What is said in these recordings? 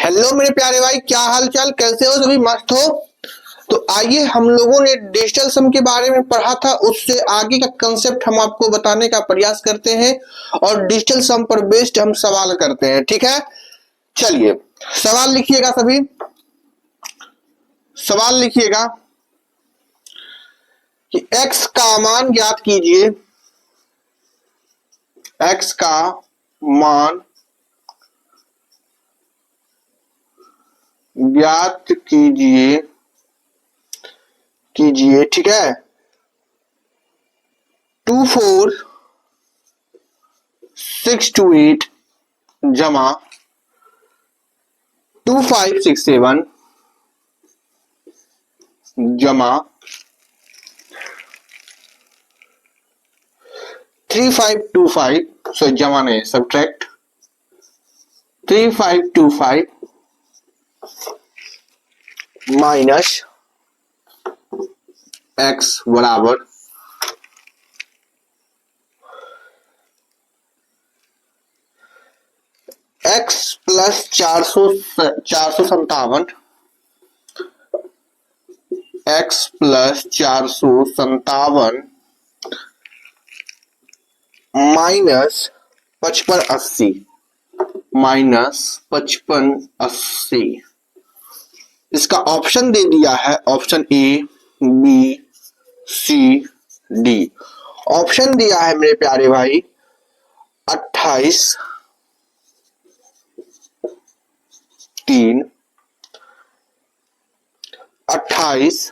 Hello मेरे प्यारे भाई, क्या हाल चाल, कैसे हो? सभी मस्त हो? तो आइए, हम लोगों ने डिजिटल सम के बारे में पढ़ा था, उससे आगे का कंसेप्ट हम आपको बताने का प्रयास करते हैं और डिजिटल सम पर बेस्ड हम सवाल करते हैं। ठीक है, चलिए सवाल लिखिएगा। सभी सवाल लिखिएगा कि x का मान ज्ञात कीजिए। x का मान ज्ञात कीजिए ठीक है। 24628 जमा 2567 जमा 3525, सो जमा नहीं, सब्ट्रैक्ट 3525 माइनस x बराबर x plus 457 x plus 457 minus 5580 इसका ऑप्शन दे दिया है, option A B C D. Option दिया है मेरे प्यारे भाई 28 3 28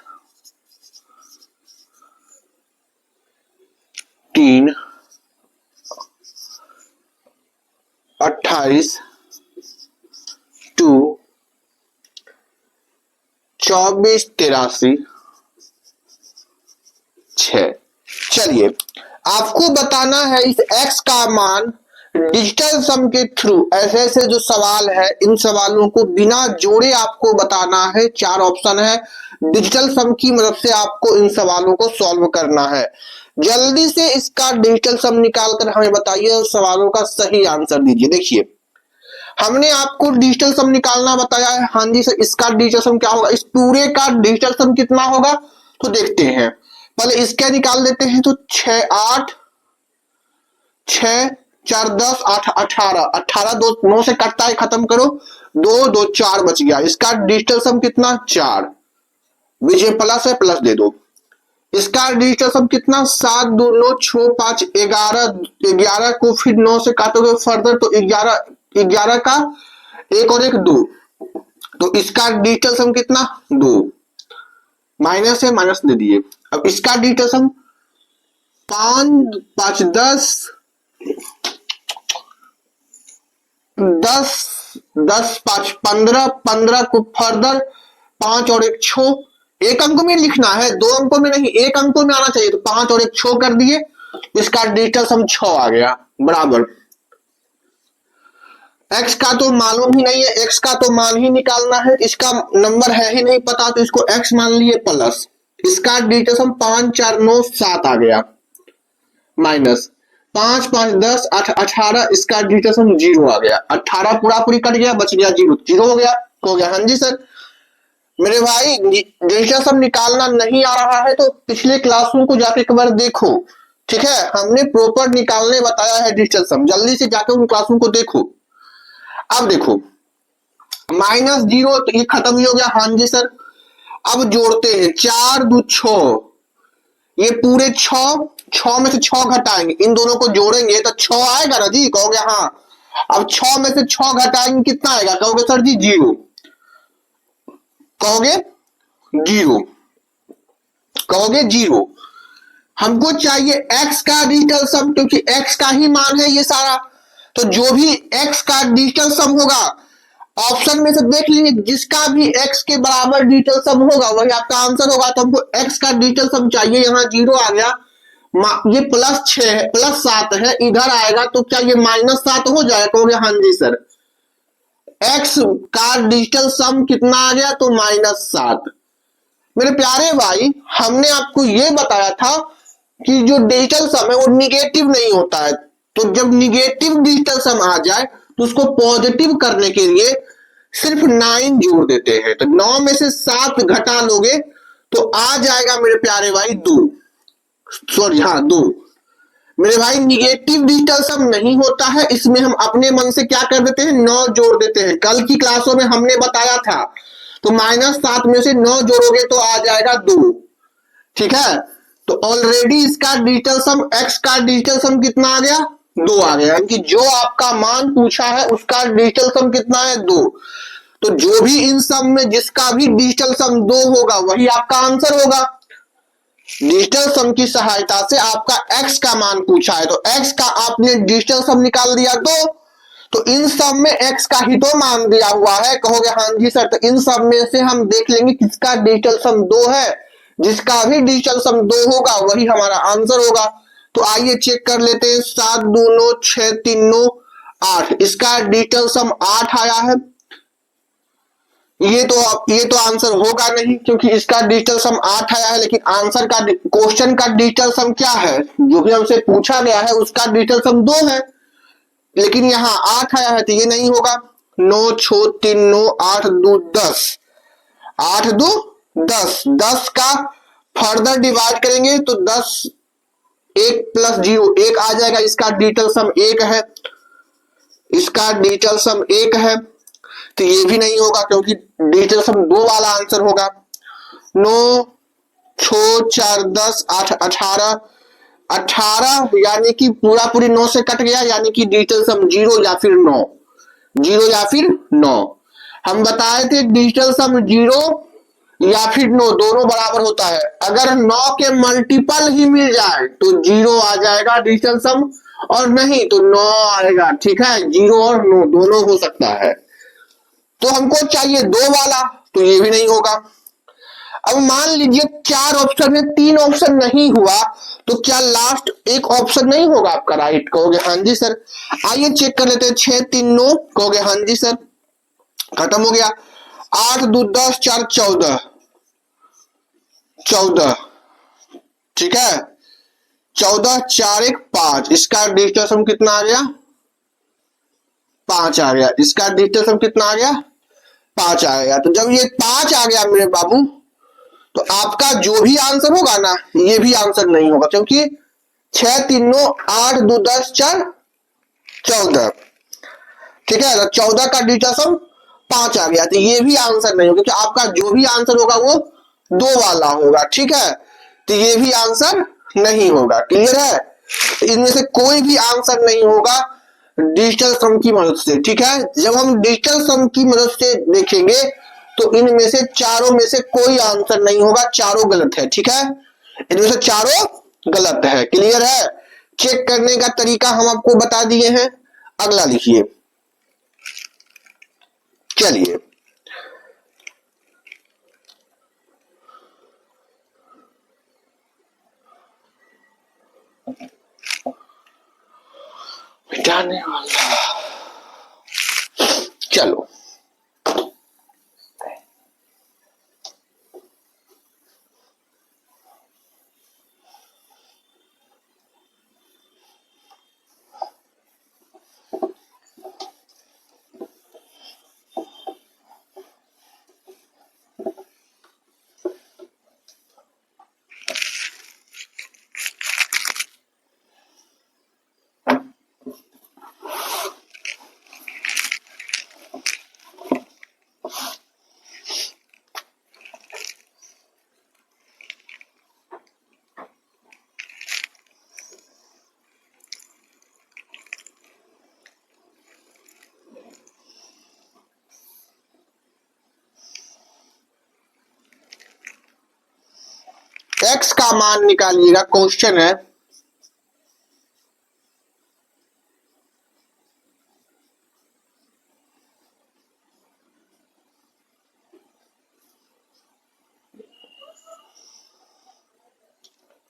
3 28 2 24 83 6। चलिए, आपको बताना है इस x का मान डिजिटल सम के थ्रू। ऐसे ऐसे जो सवाल है, इन सवालों को बिना जोड़े आपको बताना है। 4 ऑप्शन है, डिजिटल सम की मदद से आपको इन सवालों को सॉल्व करना है। जल्दी से इसका डिजिटल सम निकाल कर हमें बताइए और सवालों का सही आंसर दीजिए। देखिए, हमने आपको डिजिटल सम निकालना बताया है। हाँ जी सर, इसका डिजिटल सम क्या होगा? इस पूरे का डिजिटल सम कितना होगा तो देखते हैं। पहले इसका निकाल देते हैं। तो 6 8 6 4 10 8 18 18 2 9 से कटता है, खत्म करो। 2 2 4 बच गया। इसका डिजिटल सम कितना? 4। विजय प्लस है, प्लस दे दो। इसका डिजिटल सम कितना? 7 2 9 6 5 11 11 को फिर 9 से काटोगे फर्दर तो 11 का 1 और 1 2। तो इसका डिजिटल सम कितना? 2। माइनस है, माइनस दे दिए। अब इसका डिजिटल सम 5 5 10 10 10 5 15 15 को फर्दर 5 और 1 6। एक अंक में लिखना है, 2 अंकों में नहीं, एक अंकों में आना चाहिए। तो 5 और 1 6 कर दिए। इसका डिजिटल सम 6 आ गया बराबर। x का तो मालूम ही नहीं है, x का तो मान ही निकालना है। इसका नंबर है ही नहीं पता, तो इसको x मान लिए प्लस। इसका डिजिटल सम 5 4 9 7 आ गया माइनस 5 5 10 8 18। इसका डिजिटल सम 0 आ गया। 18 पूरा पूरी कट गया, बच गया 0 0 हो गया। हाँ जी सर। मेरे भाई, डिजिटल सम निकालना नहीं आ रहा है तो पिछले क्लासों को जाके एक बार देखो। ठीक है, हमने प्रॉपर निकालने बताया है डिजिटल सम। जल्दी से जाके उन क्लासों को देखो। अब देखो, -0 तो ये खत्म ही हो गया। हाँ जी सर। अब जोड़ते हैं। 4 2 6, ये पूरे 6 में से 6 घटाएंगे, इन दोनों को जोड़ेंगे तो 6 आएगा ना जी, कहोगे हाँ। अब 6 में से 6 घटाएंगे, कितना आएगा? कहोगे सर जी 0। कहोगे 0, कहोगे 0। हमको चाहिए x का डिजिटल सम, क्योंकि x का ही मान है ये सारा। तो जो भी x का डिजिटल सम होगा, ऑप्शन में से देख लीजिए, जिसका भी x के बराबर डिजिटल सम होगा वही आपका आंसर होगा। तो हमको x का डिजिटल सम चाहिए। यहाँ 0 आ गया, ये +6 है, +7 है, इधर आएगा तो क्या ये -7 हो जाएगा? कहोगे हाँ जी सर। x का डिजिटल सम कितना आ गया? तो -7। मेरे प्यारे भाई, हमने आपको ये बताया था कि जो डिजिटल सम है वो निगेटिव नहीं होता है। तो जब निगेटिव डिजिटल सम आ जाए तो उसको पॉजिटिव करने के लिए सिर्फ 9 जोड़ देते हैं। तो 9 में से 7 घटा लोगे तो आ जाएगा मेरे प्यारे भाई 2, सॉरी हाँ 2। मेरे भाई निगेटिव डिजिटल सम नहीं होता है, इसमें हम अपने मन से क्या कर देते हैं 9 जोड़ देते हैं। कल की क्लासों में हमने बताया था। तो -7 में से 9 जोड़ोगे तो आ जाएगा 2, ठीक है। तो ऑलरेडी इसका डिजिटल सम x का डिजिटल सम कितना आ गया 2 आ गया, यानी कि जो आपका मान पूछा है उसका डिजिटल सम कितना है 2। तो जो भी इन सब में जिसका भी डिजिटल सम 2 होगा वही आपका आंसर होगा। डिजिटल सम की सहायता से आपका x का मान पूछा है तो x का आपने डिजिटल सम निकाल दिया 2। तो इन सब में x का ही तो मान दिया हुआ है। कहोगे हाँ जी सर, तो इन सब में से हम देख लेंगे किसका डिजिटल सम 2 है। जिसका भी डिजिटल सम 2 होगा वही हमारा आंसर होगा। तो आइए चेक कर लेते हैं। 7 2 9 6 3 9 8, इसका डिजिटल सम 8 आया है। ये तो आंसर होगा नहीं क्योंकि इसका डिजिटल सम 8 आया है, लेकिन आंसर का क्वेश्चन का डिजिटल सम क्या है जो भी हमसे पूछा गया है उसका डिजिटल सम 2 है, लेकिन यहाँ 8 आया है तो ये नहीं होगा। 9 6 3 9 8 2 10, 8 2 10, 10 का फर्दर डिवाइड करेंगे तो 10 1 प्लस 0 1 आ जाएगा। इसका डिजिटल सम 1 है, इसका डिजिटल सम 1 है। तो ये भी नहीं होगा क्योंकि डिजिटल सम 2 वाला आंसर होगा। 9 6 4 10 8 18, 18 यानी कि पूरा पूरी 9 से कट गया, यानी कि डिजिटल सम 0 या फिर 9, 0 या फिर 9। हम बताए थे डिजिटल सम 0 या फिर 9 दोनों बराबर होता है। अगर 9 के मल्टीपल ही मिल जाए तो 0 आ जाएगा डिजिटल सम, और नहीं तो 9 आएगा, ठीक है। 0 और 9 दोनों हो सकता है। तो हमको चाहिए 2 वाला, तो ये भी नहीं होगा। अब मान लीजिए 4 ऑप्शन है, 3 ऑप्शन नहीं हुआ, तो क्या लास्ट एक ऑप्शन नहीं होगा आपका राइट? कहोगे हाँ जी सर। आइए चेक कर लेते हैं। 6 3 9, कहोगे हाँ जी सर, खत्म हो गया। 8 2 10 4 14, 14, ठीक है। 14 4 1 5, इसका डिजिटल सम कितना आ गया 5 आ गया। इसका डिजिटल सम कितना आ गया 5 आ गया। तो जब ये 5 आ गया मेरे बाबू, तो आपका जो भी आंसर होगा ना ये भी आंसर नहीं होगा, क्योंकि 6 3 9 8 2 10 4 14, ठीक है। तो 14 का डिजिटल सम 5 आ गया, तो ये भी आंसर नहीं होगा क्योंकि आपका जो भी आंसर होगा वो 2 वाला होगा, ठीक है। तो ये भी आंसर नहीं होगा। क्लियर है? इनमें से कोई भी आंसर नहीं होगा डिजिटल सम की मदद से, ठीक है। जब हम डिजिटल सम की मदद से देखेंगे तो इनमें से चारों में से कोई आंसर नहीं होगा, चारों गलत है, ठीक है। इनमें से चारों गलत है। क्लियर है? चेक करने का तरीका हम आपको बता दिए हैं। अगला लिखिए। चलिए मिटाने वाला, चलो x का मान निकालिएगा। क्वेश्चन है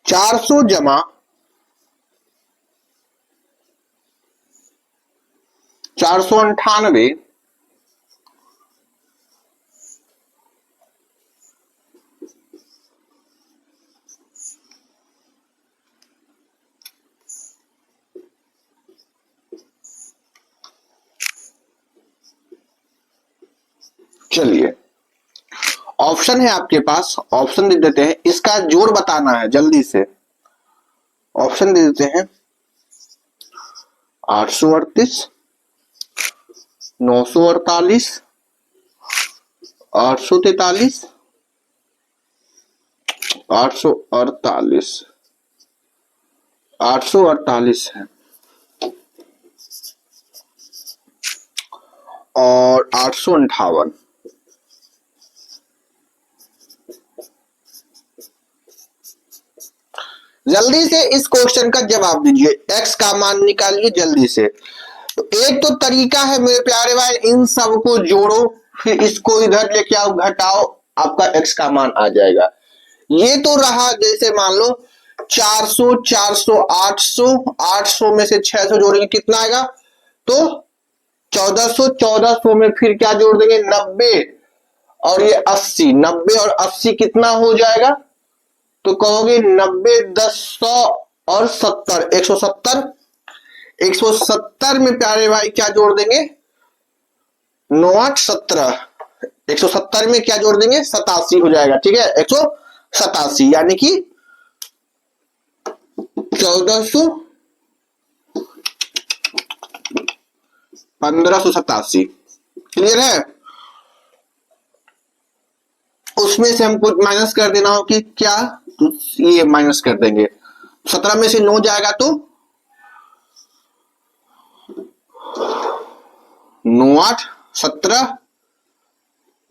400 जमा 498 . चलिए ऑप्शन है आपके पास, ऑप्शन दे देते हैं, इसका जोड़ बताना है जल्दी से। ऑप्शन दे देते हैं 838, 948, 843, 848, 848 है और 858। जल्दी से इस क्वेश्चन का जवाब दीजिए, x का मान निकालिए जल्दी से। तो एक तो तरीका है मेरे प्यारे भाई, इन सबको जोड़ो, फिर इसको इधर लेके आओ, घटाओ, आपका x का मान आ जाएगा। ये तो रहा, जैसे मान लो 400, 400, 800, 800 में से 600 जोड़ेंगे कितना आएगा, तो 1400, 1400 में फिर क्या जोड़ देंगे 90, और ये 80, 90 और 80 कितना हो जाएगा, तो कहोगे 90, 10, 100 और 70, 170। 170 में प्यारे भाई क्या जोड़ देंगे, 9, 8, 17, 170 में क्या जोड़ देंगे 87 हो जाएगा, ठीक है 187, यानी कि 1400, 1587। क्लियर है। उसमें से हमको माइनस कर देना हो कि क्या, तो ये माइनस कर देंगे, 17 में से 9 जाएगा तो 9, 8, 17,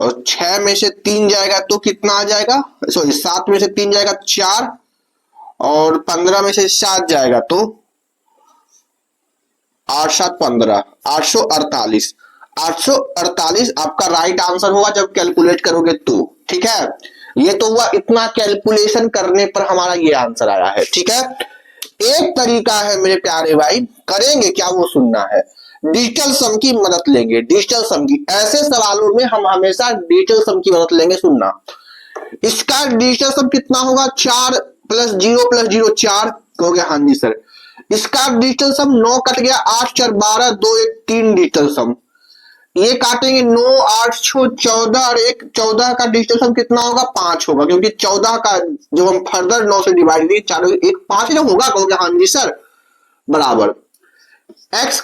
और 6 में से 3 जाएगा तो कितना आ जाएगा, सॉरी 7 में से 3 जाएगा 4, और 15 में से 7 जाएगा तो 8, 7, 15, 848। 848 आपका राइट आंसर होगा जब कैलकुलेट करोगे तो, ठीक है। ये तो हुआ, इतना कैलकुलेशन करने पर हमारा ये आंसर आया है, ठीक है। एक तरीका है मेरे प्यारे भाई, करेंगे क्या वो सुनना है, डिजिटल सम की मदद लेंगे। डिजिटल सम की, ऐसे सवालों में हम हमेशा डिजिटल सम की मदद लेंगे, सुनना। इसका डिजिटल सम कितना होगा, 4 + 0 + 0 4, कहोगे हाँ जी सर। इसका डिजिटल सम 9 कट गया, 8, 4, 12, 2, 1, 3 डिजिटल सम। ये काटेंगे 9, 8, 6, 14 और 1, 14 का डिजिटल सम कितना होगा, 5 होगा, क्योंकि 14 का जब हम फर्दर 9 से डिवाइड करेंगे, चारों एक 5 जो होगा, कहोगे हाँ जी सर बराबर। x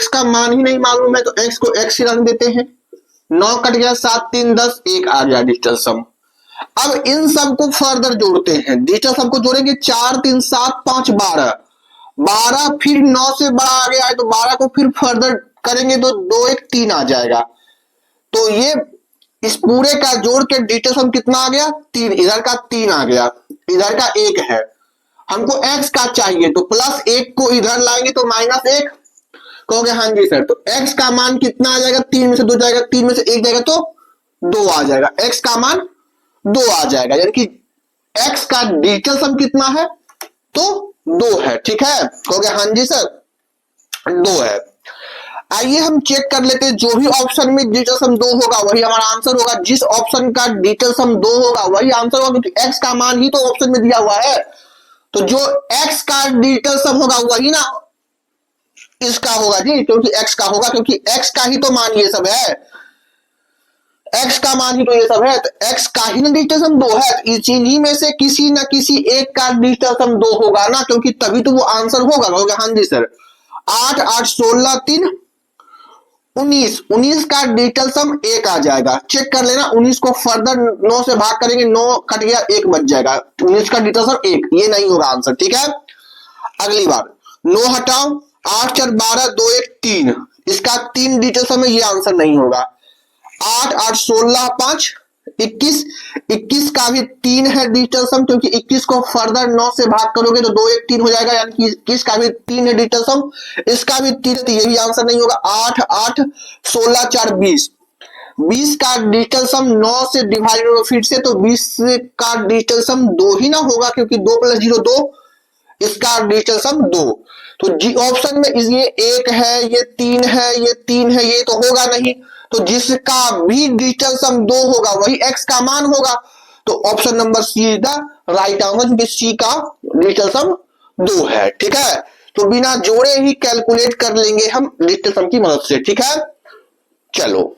का मान ही नहीं मालूम है तो x को x ही रख देते हैं। 9 कट गया, 7, 3, 10, 1 आ गया डिजिटल सम। अब इन सब को फर्दर जोड़ते हैं, डिजिटल सम को जोड़ेंगे, 4, 3, 7, 5, 12, 12 फिर 9 से बड़ा आ गया है तो 12 को फिर फर्दर करेंगे तो 2, 1, 3 आ जाएगा। तो ये इस पूरे का जोड़ के डिजिटल सम कितना आ गया, 3, इधर का 3 आ गया, इधर का 1 है, हमको x का चाहिए तो +1 को इधर लाएंगे तो -1, कहोगे हाँ जी सर। तो x का मान कितना आ जाएगा, 3 में से 2 जाएगा, 3 में से 1 जाएगा तो 2 आ जाएगा, x का मान 2 आ जाएगा, यानी कि x का डिजिटल सम कितना है, तो 2 है, ठीक है, कहोगे हाँ जी सर 2 है। आइए हम चेक कर लेते हैं, जो भी ऑप्शन में डिजिटल सम 2 होगा वही हमारा आंसर होगा, जिस ऑप्शन का डिजिटल सम 2 होगा वही आंसर होगा, क्योंकि x का मान ही तो ऑप्शन में दिया हुआ है। तो जो x का डिजिटल सम होगा वही ना इसका होगा जी, क्योंकि x का होगा, क्योंकि x का ही तो मान ये सब है, x का मान ही तो ये सब है, तो x का ही ना डिजिटल सम 2 है, इन्हीं में से किसी ना किसी एक का डिजिटल सम 2 होगा ना, क्योंकि तभी तो वो आंसर होगा, कहोगे हाँ जी सर। 8, 8, 16, 3, 19, 19 का डिजिटल सम 1 आ जाएगा, चेक कर लेना। 19 को फर्दर 9 से भाग करेंगे, 9 कट गया, 1 बच जाएगा, 19 का डिजिटल सम 1, ये नहीं होगा आंसर, ठीक है। अगली बार 9 हटाओ, 8, 4, 12, 2, 1, 3, इसका 3 डिजिटल सम है, ये आंसर नहीं होगा। 8, 8, 16, 5, 21, 21 का भी 3 है डिजिटल सम, क्योंकि 21 को फर्दर 9 से भाग करोगे तो 2, 1, 3 हो जाएगा, यानी कि 21 का भी 3 है डिजिटल सम, इसका भी 3, तो ये भी आंसर नहीं होगा। 8, 8, 16, 4, 20, 20 का डिजिटल सम 9 से डिवाइड हो फिर से, तो 20 का डिजिटल सम 2 ही ना होगा, क्योंकि 2 + 0 2, इसका डिजिटल सम 2। तो जी ऑप्शन में ये 1 है, ये 3 है, ये 3 है, ये तो होगा नहीं, तो जिसका भी डिजिटल सम 2 होगा वही x का मान होगा, तो option number C is the right answer, क्योंकि सी का डिजिटल सम 2 है, ठीक है। तो बिना जोड़े ही कैलकुलेट कर लेंगे हम डिजिटल सम की मदद से, ठीक है। चलो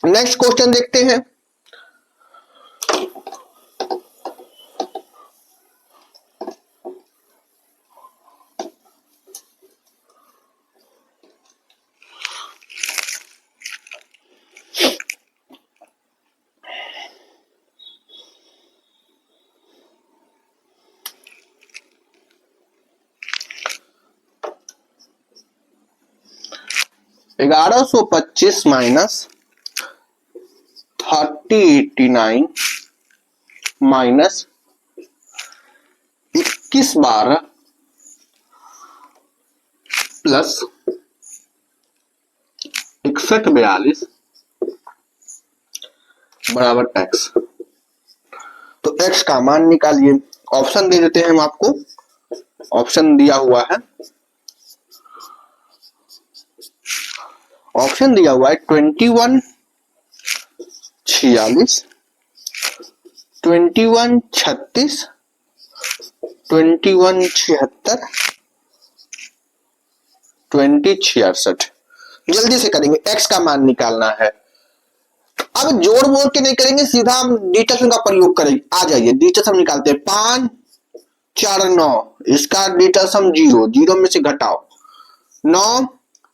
नेक्स्ट क्वेश्चन देखते हैं। $1125 माइनस 3089 माइनस 2112 प्लस 6142 बराबर x। तो x का मान निकालिए। ऑप्शन दे देते हैं हम आपको, ऑप्शन दिया हुआ है, ऑप्शन दिया हुआ है 2146, 2136, 2176, 2066। जल्दी से करेंगे, x का मान निकालना है। अब जोड़ बोल के नहीं करेंगे, सीधा हम डिटर्शन का प्रयोग करेंगे। आ जाइए डिटर्शन निकालते हैं। 5 4 9, इसका डिटर्शन 0, 0 में से घटाओ 9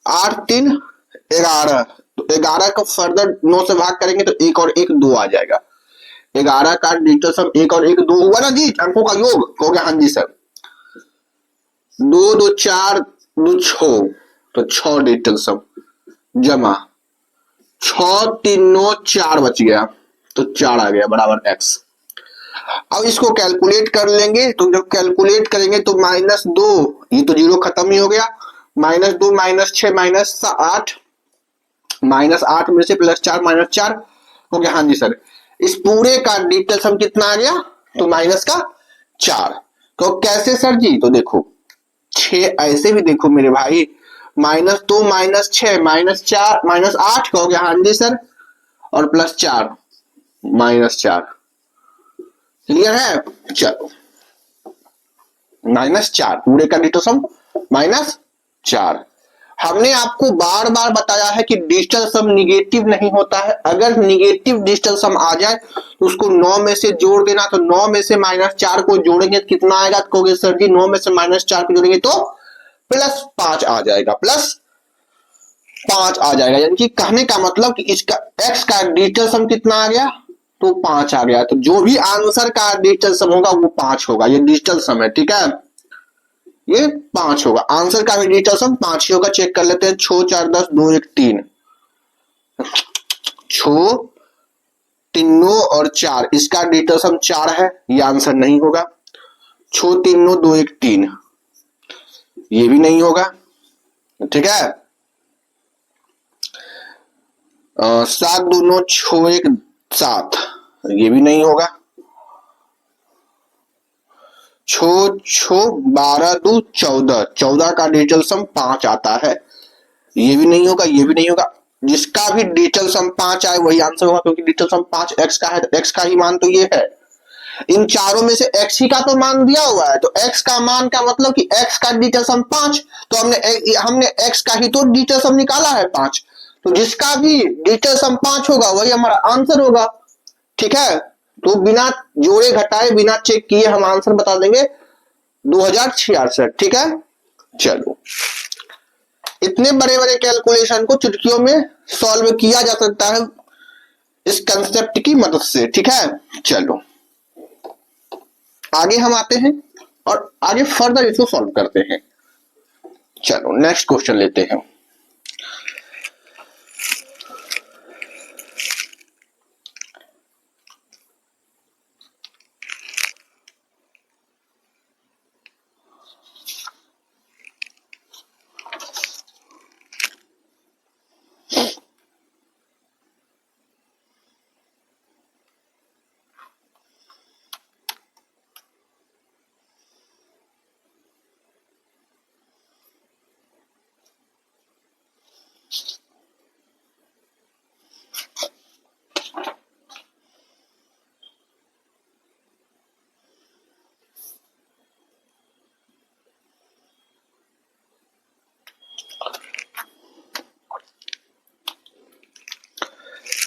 8 3 11। तो 11 को फर्दर 9 से भाग करेंगे तो 1 और 1 2 आ जाएगा। 11 का डिटर्शन 1 और 1 2 हुआ ना जी, अंकों का योग हो गया। हाँ जी सर, 2 2 4 2 6, तो 6 डिटर्शन जमा 6 3 9 4 बच गया, तो 4 आ गया बराबर x। अब इसको कैलकुलेट कर लेंगे, तो जब कैलकुलेट करेंगे तो -2, ये तो 0 खत्म ही हो गया। -2 -6 -8, -8 में से +4 -4 हो गया। हाँ जी सर, इस पूरे का डिजिटल सम कितना आ गया? तो -4। तो कैसे सर जी? तो देखो 6 ऐसे भी देखो मेरे भाई, -2 -6 -4 -8 हो गया। हाँ जी सर, और +4 -4। क्लियर है? चलो, -4 पूरे का डिजिटल सम -4। हमने आपको बार बार बताया है कि डिजिटल सम निगेटिव नहीं होता है। अगर निगेटिव डिजिटल सम आ जाए तो उसको 9 में से जोड़ देना। तो 9 में से -4 को जोड़ेंगे तो कितना आएगा? तो कहोगे सर जी 9 में से -4 को जोड़ेंगे तो +5 आ जाएगा, +5 आ जाएगा। यानी कि कहने का मतलब कि इसका x का डिजिटल सम कितना आ गया? तो 5 आ गया। तो जो भी आंसर का डिजिटल सम होगा वो 5 होगा। ये डिजिटल सम है, ठीक है, ये 5 होगा। आंसर का भी डिजिटल सम 5 ही होगा। चेक कर लेते हैं। 6 4 10 2 1 3, 6 3 9 और 4, इसका डिजिटल सम 4 है, ये आंसर नहीं होगा। 6 3 9 2 1 3, ये भी नहीं होगा, ठीक है। 7 2 9 6 1 7, ये भी नहीं होगा। 6 6 12 2 14, 14 का डिजिटल सम 5 आता है, ये भी नहीं होगा, ये भी नहीं होगा। जिसका भी डिजिटल सम 5 आए वही आंसर होगा, क्योंकि डिजिटल सम 5 x का है, तो x का ही मान तो ये है। इन चारों में से x ही का तो मान दिया हुआ है, तो x का मान का मतलब कि x का डिजिटल सम 5, तो हमने x का ही तो डिजिटल सम निकाला है 5। तो जिसका भी डिजिटल सम 5 होगा वही हमारा आंसर होगा, ठीक है। तो बिना जोड़े घटाए, बिना चेक किए हम आंसर बता देंगे 2066, ठीक है। चलो, इतने बड़े बड़े कैलकुलेशन को चुटकियों में सॉल्व किया जा सकता है इस कंसेप्ट की मदद से, ठीक है। चलो आगे हम आते हैं और आगे फर्दर इसको सॉल्व करते हैं। चलो नेक्स्ट क्वेश्चन लेते हैं।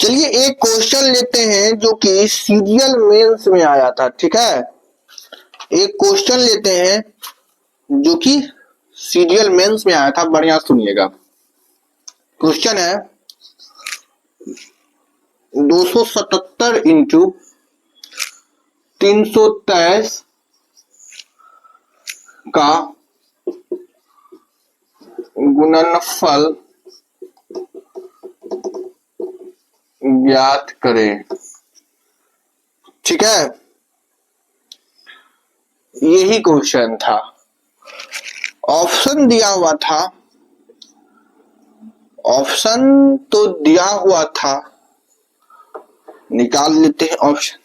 चलिए एक क्वेश्चन लेते हैं जो कि सीरियल मेंस में आया था, ठीक है। एक क्वेश्चन लेते हैं जो कि सीरियल मेंस में आया था, बढ़िया सुनिएगा। क्वेश्चन है 277 इंटू 323 का गुणनफल ज्ञात करें, ठीक है। यही क्वेश्चन था, ऑप्शन दिया हुआ था, ऑप्शन तो दिया हुआ था, निकाल लेते हैं ऑप्शन।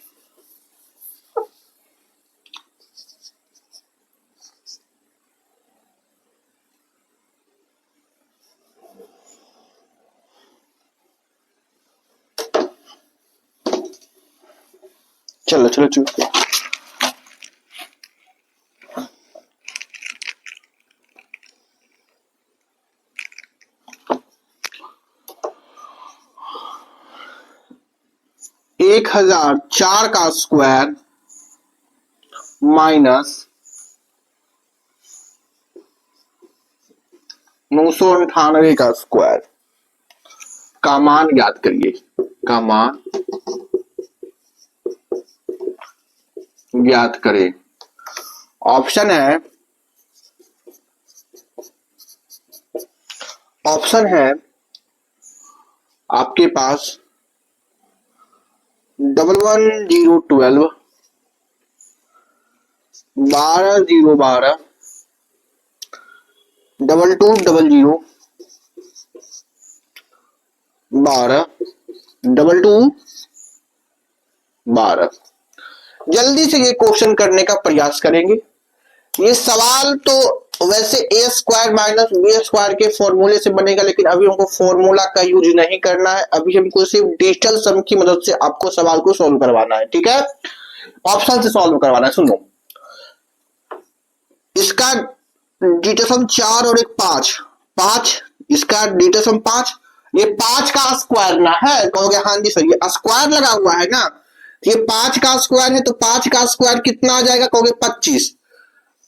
चलो चलो चलो, 1004 का स्क्वायर माइनस 998 का स्क्वायर का मान ज्ञात करिए, का मान ज्ञात करें। ऑप्शन है, ऑप्शन है आपके पास 11012, 12012, 2200, 12, 2212। जल्दी से ये क्वेश्चन करने का प्रयास करेंगे। ये सवाल तो वैसे ए स्क्वायर माइनस बी स्क्वायर के फॉर्मूले से बनेगा, लेकिन अभी हमको फॉर्मूला का यूज नहीं करना है। अभी हमको सिर्फ डिजिटल सम की मदद से आपको सवाल को सॉल्व करवाना है, ठीक है। ऑप्शन से सॉल्व करवाना है। सुनो, इसका डिजिटल सम 4 और एक 5, 5, इसका डिजिटल सम 5, ये 5 का स्क्वायर ना है, कहोगे हाँ जी सर ये स्क्वायर लगा हुआ है ना, ये 5 का स्क्वायर है, तो 5 का स्क्वायर कितना आ जाएगा, कहोगे 25,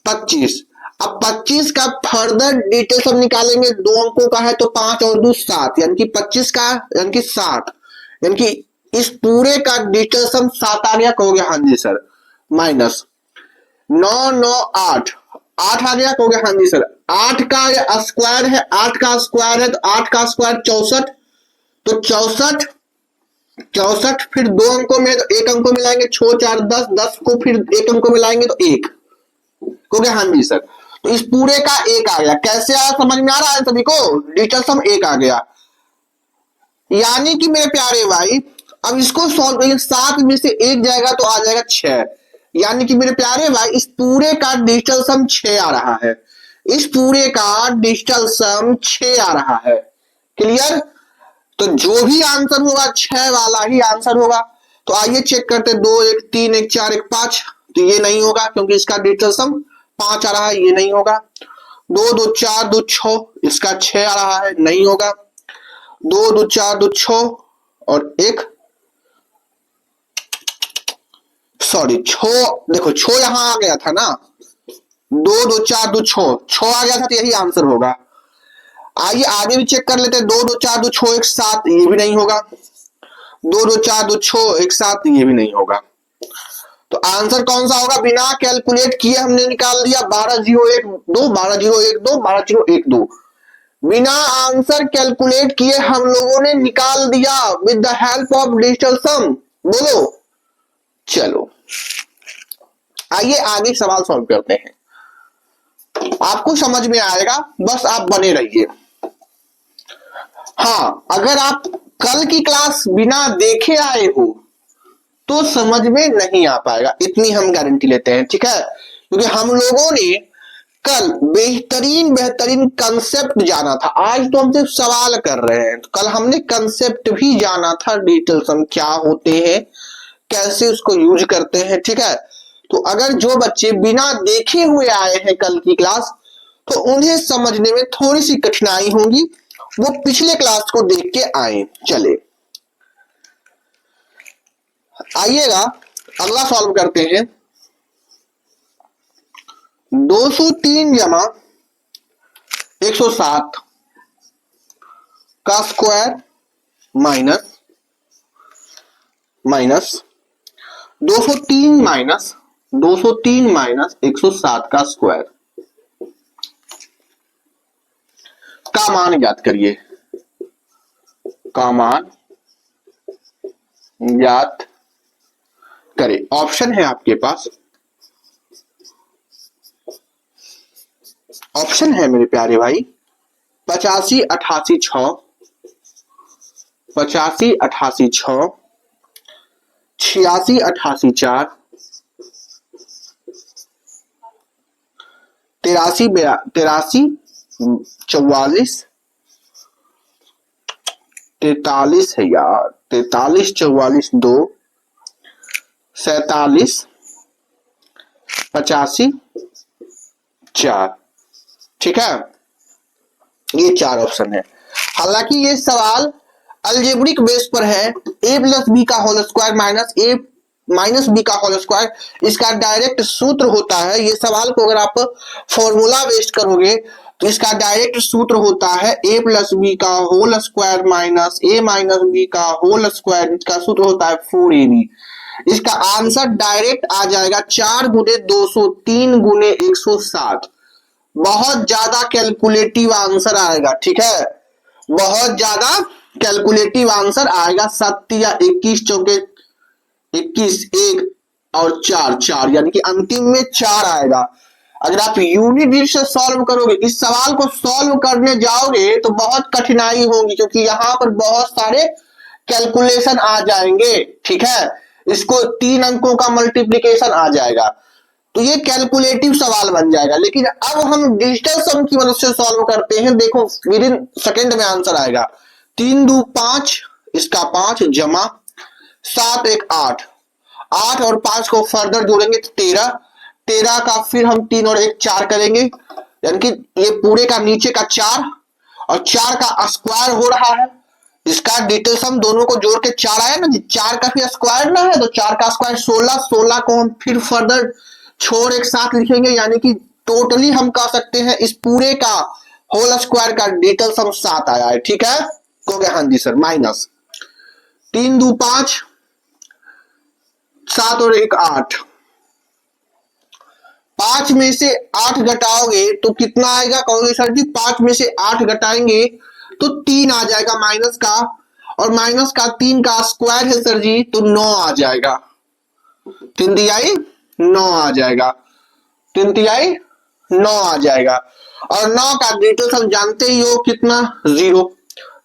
25। अब 25 का फर्दर डिटेल सब निकालेंगे, 2 अंकों का है तो 5 और 2 7, यानी कि 25 का यानी कि 7, यानी कि इस पूरे का डिटेल सम 7 आ गया, कहोगे हाँ जी सर। माइनस 9 9 8, 8 आ गया, कहोगे हाँ जी सर। 8 का स्क्वायर है, 8 का स्क्वायर है तो 8 का स्क्वायर 64, तो 64, 64 फिर 2 अंकों में तो 1 अंकों मिलाएंगे, 6 4 10, 10 को फिर 1 अंकों मिलाएंगे तो 1, कहोगे हाँ जी सर। तो इस पूरे का 1 आ गया। कैसे आया समझ में आ रहा है सभी को, डिजिटल सम 1 आ गया। यानी कि मेरे प्यारे भाई अब इसको सॉल्व करेंगे, 7 में से 1 जाएगा तो आ जाएगा 6, यानी कि मेरे प्यारे भाई इस पूरे का डिजिटल सम 6 आ रहा है, इस पूरे का डिजिटल सम 6 आ रहा है। क्लियर। तो जो भी आंसर होगा 6 वाला ही आंसर होगा। तो आइए चेक करते, 2 1 3 1 4 1 5, तो ये नहीं होगा क्योंकि इसका डिजिटल सम 5 आ रहा है, ये नहीं होगा। 2 2 4 2 6, इसका 6 आ रहा है, नहीं होगा। 2 2 4 2 6 और 1, सॉरी 6, देखो 6 यहां आ गया था ना, 2 2 4 2 6 आ गया था, तो यही आंसर होगा। आइए आगे भी चेक कर लेते हैं, 2 2 4 2 6 1 7, ये भी नहीं होगा। 2 2 4 2 6 1 7, ये भी नहीं होगा। तो आंसर कौन सा होगा, बिना कैलकुलेट किए हमने निकाल दिया 12012, 12012, 12012, बिना आंसर कैलकुलेट किए हम लोगों ने निकाल दिया with the help of digital sum. बोलो चलो आइए आगे सवाल सॉल्व करते हैं, आपको समझ में आएगा, बस आप बने रहिए। हाँ, अगर आप कल की क्लास बिना देखे आए हो तो समझ में नहीं आ पाएगा, इतनी हम गारंटी लेते हैं, ठीक है। क्योंकि हम लोगों ने कल बेहतरीन कंसेप्ट जाना था, आज तो हम सिर्फ सवाल कर रहे हैं। तो कल हमने कंसेप्ट भी जाना था, डिजिटल सम क्या होते हैं, कैसे उसको यूज करते हैं, ठीक है। तो अगर जो बच्चे बिना देखे हुए आए हैं कल की क्लास, तो उन्हें समझने में थोड़ी सी कठिनाई होगी, वो पिछले क्लास को देख के आए। चले आइएगा अगला सॉल्व करते हैं। 203 जमा 107 का स्क्वायर माइनस 203 माइनस 107 का स्क्वायर का मान ज्ञात करिए। का मान ज्ञात करें। ऑप्शन है आपके पास, ऑप्शन है मेरे प्यारे भाई 85 88 6, 85 88 6, 86 88 4, 83 44, 43 है यार, 43 44 2, 47 85 4। ठीक है, ये 4 ऑप्शन है। हालांकि ये सवाल अलजेब्रिक बेस पर है, a प्लस बी का whole square minus a minus B का होल स्क्वायर, इसका डायरेक्ट सूत्र होता है। ये सवाल को अगर आप फॉर्मूला बेस्ड करोगे तो इसका डायरेक्ट सूत्र होता है a प्लस बी का whole square minus a minus B का होल स्क्वायर, इसका सूत्र होता है 4ab। इसका आंसर डायरेक्ट आ जाएगा 4 गुने 203 गुने 107। बहुत ज्यादा कैलकुलेटिव आंसर आएगा। ठीक है, बहुत ज्यादा कैलकुलेटिव आंसर आएगा। 7 या 21 चौके 21, 1 और 4 4, यानी कि अंतिम में 4 आएगा। अगर आप यूनिट से सॉल्व करोगे, इस सवाल को सॉल्व करने जाओगे तो बहुत कठिनाई होगी, क्योंकि यहाँ पर बहुत सारे कैलकुलेशन आ जाएंगे। ठीक है, इसको 3 अंकों का मल्टीप्लीकेशन आ जाएगा, तो ये कैलकुलेटिव सवाल बन जाएगा। लेकिन अब हम डिजिटल सम की मदद से सॉल्व करते हैं। देखो विद इन सेकेंड में आंसर आएगा। 3 2 5, इसका 5 जमा 7 1 8, 8 और 5 को फर्दर जोड़ेंगे तो 13, 13 का फिर हम 3 और 1 4 करेंगे, यानी कि ये पूरे का नीचे का 4 और 4 का स्क्वायर हो रहा है। इसका डिजिटल सम दोनों को जोड़ के 4 आया ना, 4 का फिर स्क्वायर ना है तो 4 का स्क्वायर 16, 16 को हम फिर फर्दर छोड़ एक साथ लिखेंगे, यानी कि टोटली हम कह सकते हैं इस पूरे का होल स्क्वायर का डिजिटल सम 7 आया है। ठीक है, कहोगे हाँ जी सर। माइनस 3 2 5, 7 और 1 8, 5 में से 8 घटाओगे तो कितना आएगा? कहोगे सर जी 5 में से 8 घटाएंगे तो 3 आ जाएगा माइनस का, और माइनस का 3 का स्क्वायर है सर जी तो 9 आ जाएगा। 3 तिहाई 9 आ जाएगा, 3 तिहाई 9 आ जाएगा। और 9 का डिजिटल सम जानते ही हो कितना? 0।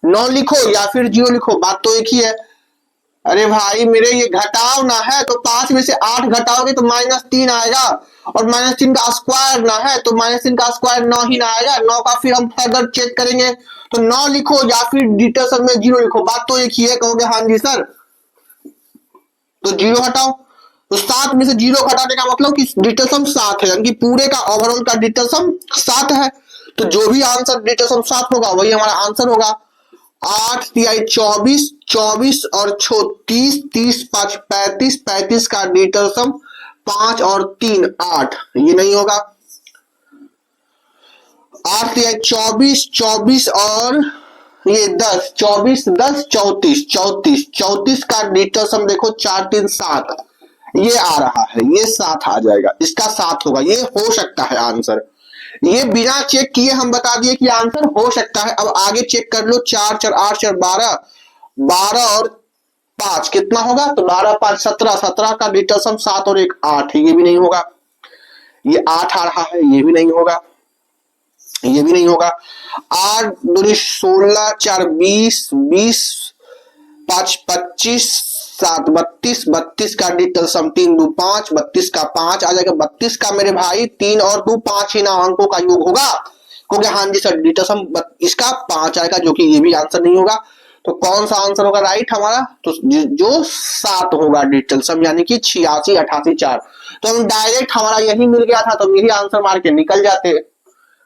9 लिखो या फिर 0 लिखो, बात तो एक ही है। अरे भाई मेरे ये घटाव ना है तो 5 में से 8 घटाओगे तो -3 आएगा, और -3 का स्क्वायर ना है तो -3 का स्क्वायर 9 ही ना आएगा। 9 का फिर हम फर्दर चेक करेंगे तो 9 लिखो या फिर डिजिटल सम में 0 लिखो, बात तो एक ही है। कहोगे हाँ जी सर, तो 0 हटाओ, तो 7 में से 0 घटाने का मतलब कि डिजिटल सम 7 है, यानी कि पूरे का ओवरऑल का डिजिटल सम 7 है। तो जो भी आंसर डिजिटल सम 7 होगा वही हमारा आंसर होगा। 8 तिहाई 24, 24 और 30, 30 5 35, 35 का डिजिटल सम 5 और 3 8, ये नहीं होगा। 8 तिहाई 24, 24 और ये 10, 24 10 34, 34, 34 का डिजिटल सम देखो 4 3 7, ये आ रहा है, ये 7 आ जाएगा, इसका 7 होगा। ये हो सकता है आंसर, ये बिना चेक किए हम बता दिए कि आंसर हो सकता है। अब आगे चेक कर लो, 4 4 8 4 12, 12 और 5 कितना होगा? तो 12 5 17, 17 का डिजिटल सम 7 और 1 8, ये भी नहीं होगा। ये 8 आ रहा है, ये भी नहीं होगा, ये भी नहीं होगा। 8 दूनी 16, 4 20, 20 5 25, 7 32, 32 का डिजिटल सम 3 2 5, 32 का 5 आ जाएगा। 32 का मेरे भाई 3 और 2 5 ही ना अंकों का योग होगा, क्योंकि हाँ जी सर डिजिटल सम इसका 5 आएगा, जो कि ये भी आंसर नहीं होगा। तो कौन सा आंसर होगा राइट हमारा? तो जो 7 होगा डिजिटल सम, यानी कि 86 88 4। तो हम डायरेक्ट हमारा यही मिल गया था तो यही आंसर मार के निकल जाते,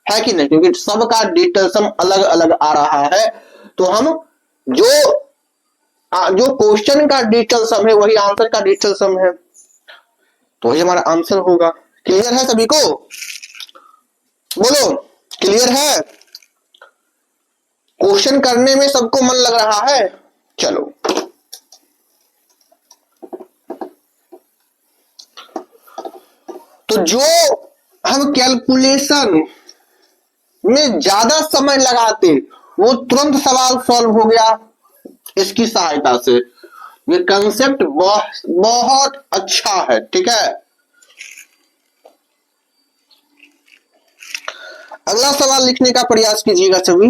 है कि नहीं? क्योंकि सबका डिजिटल सम अलग अलग आ रहा है, तो हम जो जो क्वेश्चन का डिजिटल सम है वही आंसर का डिजिटल सम है, तो वही हमारा आंसर होगा। क्लियर है सभी को? बोलो क्लियर है? क्वेश्चन करने में सबको मन लग रहा है? चलो तो जो हम कैलकुलेशन में ज्यादा समय लगाते वो तुरंत सवाल सॉल्व हो गया इसकी सहायता से। ये कंसेप्ट बहुत अच्छा है, ठीक है। अगला सवाल लिखने का प्रयास कीजिएगा सभी।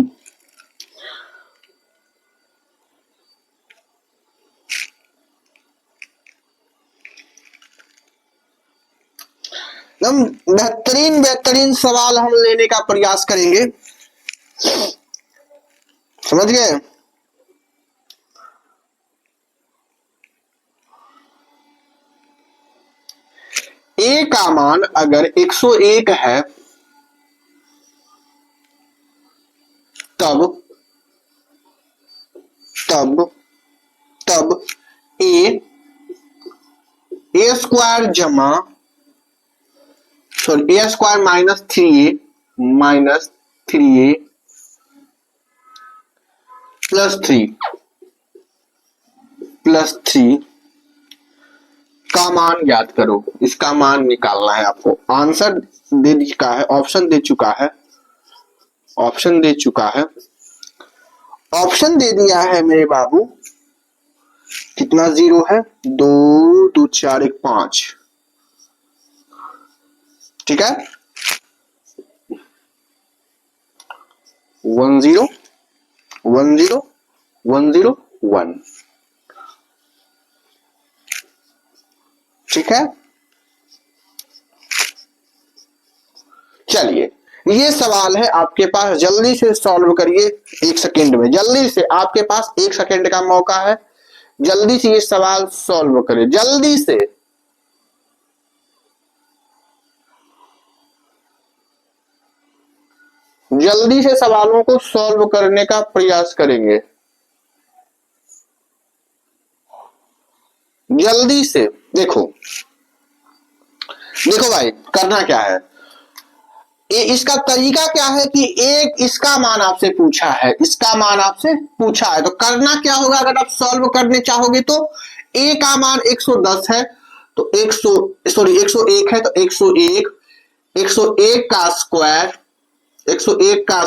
हम बेहतरीन सवाल हम लेने का प्रयास करेंगे, समझ गए? ए का मान अगर 101 है तब तब तब ए स्क्वायर जमा सॉरी ए स्क्वायर माइनस थ्री ए प्लस थ्री का मान ज्ञात करो। इसका मान निकालना है आपको। आंसर दे चुका है, ऑप्शन दे चुका है, ऑप्शन दे दिया है मेरे बाबू। कितना जीरो है? 2 2 4 1 5, ठीक है। 1 0 1 0 1 0 1, ठीक है। चलिए ये सवाल है आपके पास, जल्दी से सॉल्व करिए 1 सेकेंड में। जल्दी से, आपके पास 1 सेकेंड का मौका है, जल्दी से ये सवाल सॉल्व करिए, जल्दी से। जल्दी से सवालों को सॉल्व करने का प्रयास करेंगे, जल्दी से। देखो भाई करना क्या है, इसका तरीका क्या है कि एक इसका मान आपसे पूछा है, इसका मान आपसे पूछा है, तो करना क्या होगा अगर आप सॉल्व करने चाहोगे तो ए का मान 110 है तो 101 है तो 101 का स्क्वायर 101 का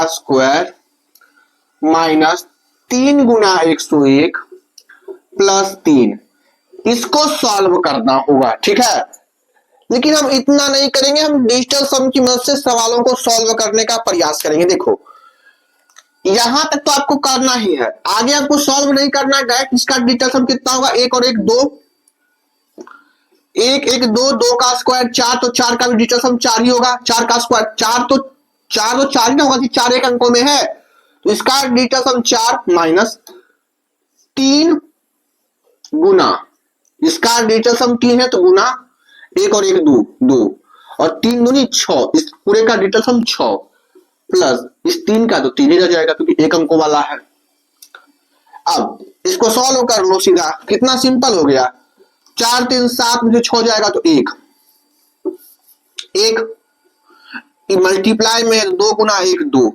स्क्वायर माइनस 3 गुना 101 प्लस 3, इसको सॉल्व करना होगा, ठीक है। लेकिन हम इतना नहीं करेंगे, हम डिजिटल सम की मदद से सवालों को सॉल्व करने का प्रयास करेंगे। देखो यहां तक तो आपको करना ही है, आगे आपको सॉल्व नहीं करना है। डायरेक्ट इसका डिजिटल सम कितना होगा? 1 और 1 2, 1 1 2, 2 का स्क्वायर 4, तो 4 का भी डिजिटल सम 4 ही होगा। 4 का स्क्वायर 4 तो 4 ही ना होगा कि 4 एक अंकों में है, तो इसका डिजिटल सम 4 माइनस 3 गुना, इसका डिजिटल सम 3 है तो गुना 1 और 1 2 2 और 3 दूनी 6, इस पूरे का डिजिटल सम 6 प्लस इस 3 का तो 3 ही रह जाएगा क्योंकि एक अंकों वाला है। अब इसको सॉल्व कर लो सीधा, कितना सिंपल हो गया। 4 3 7 में से 6 जाएगा तो 1 मल्टीप्लाई में 2 गुना 1 2,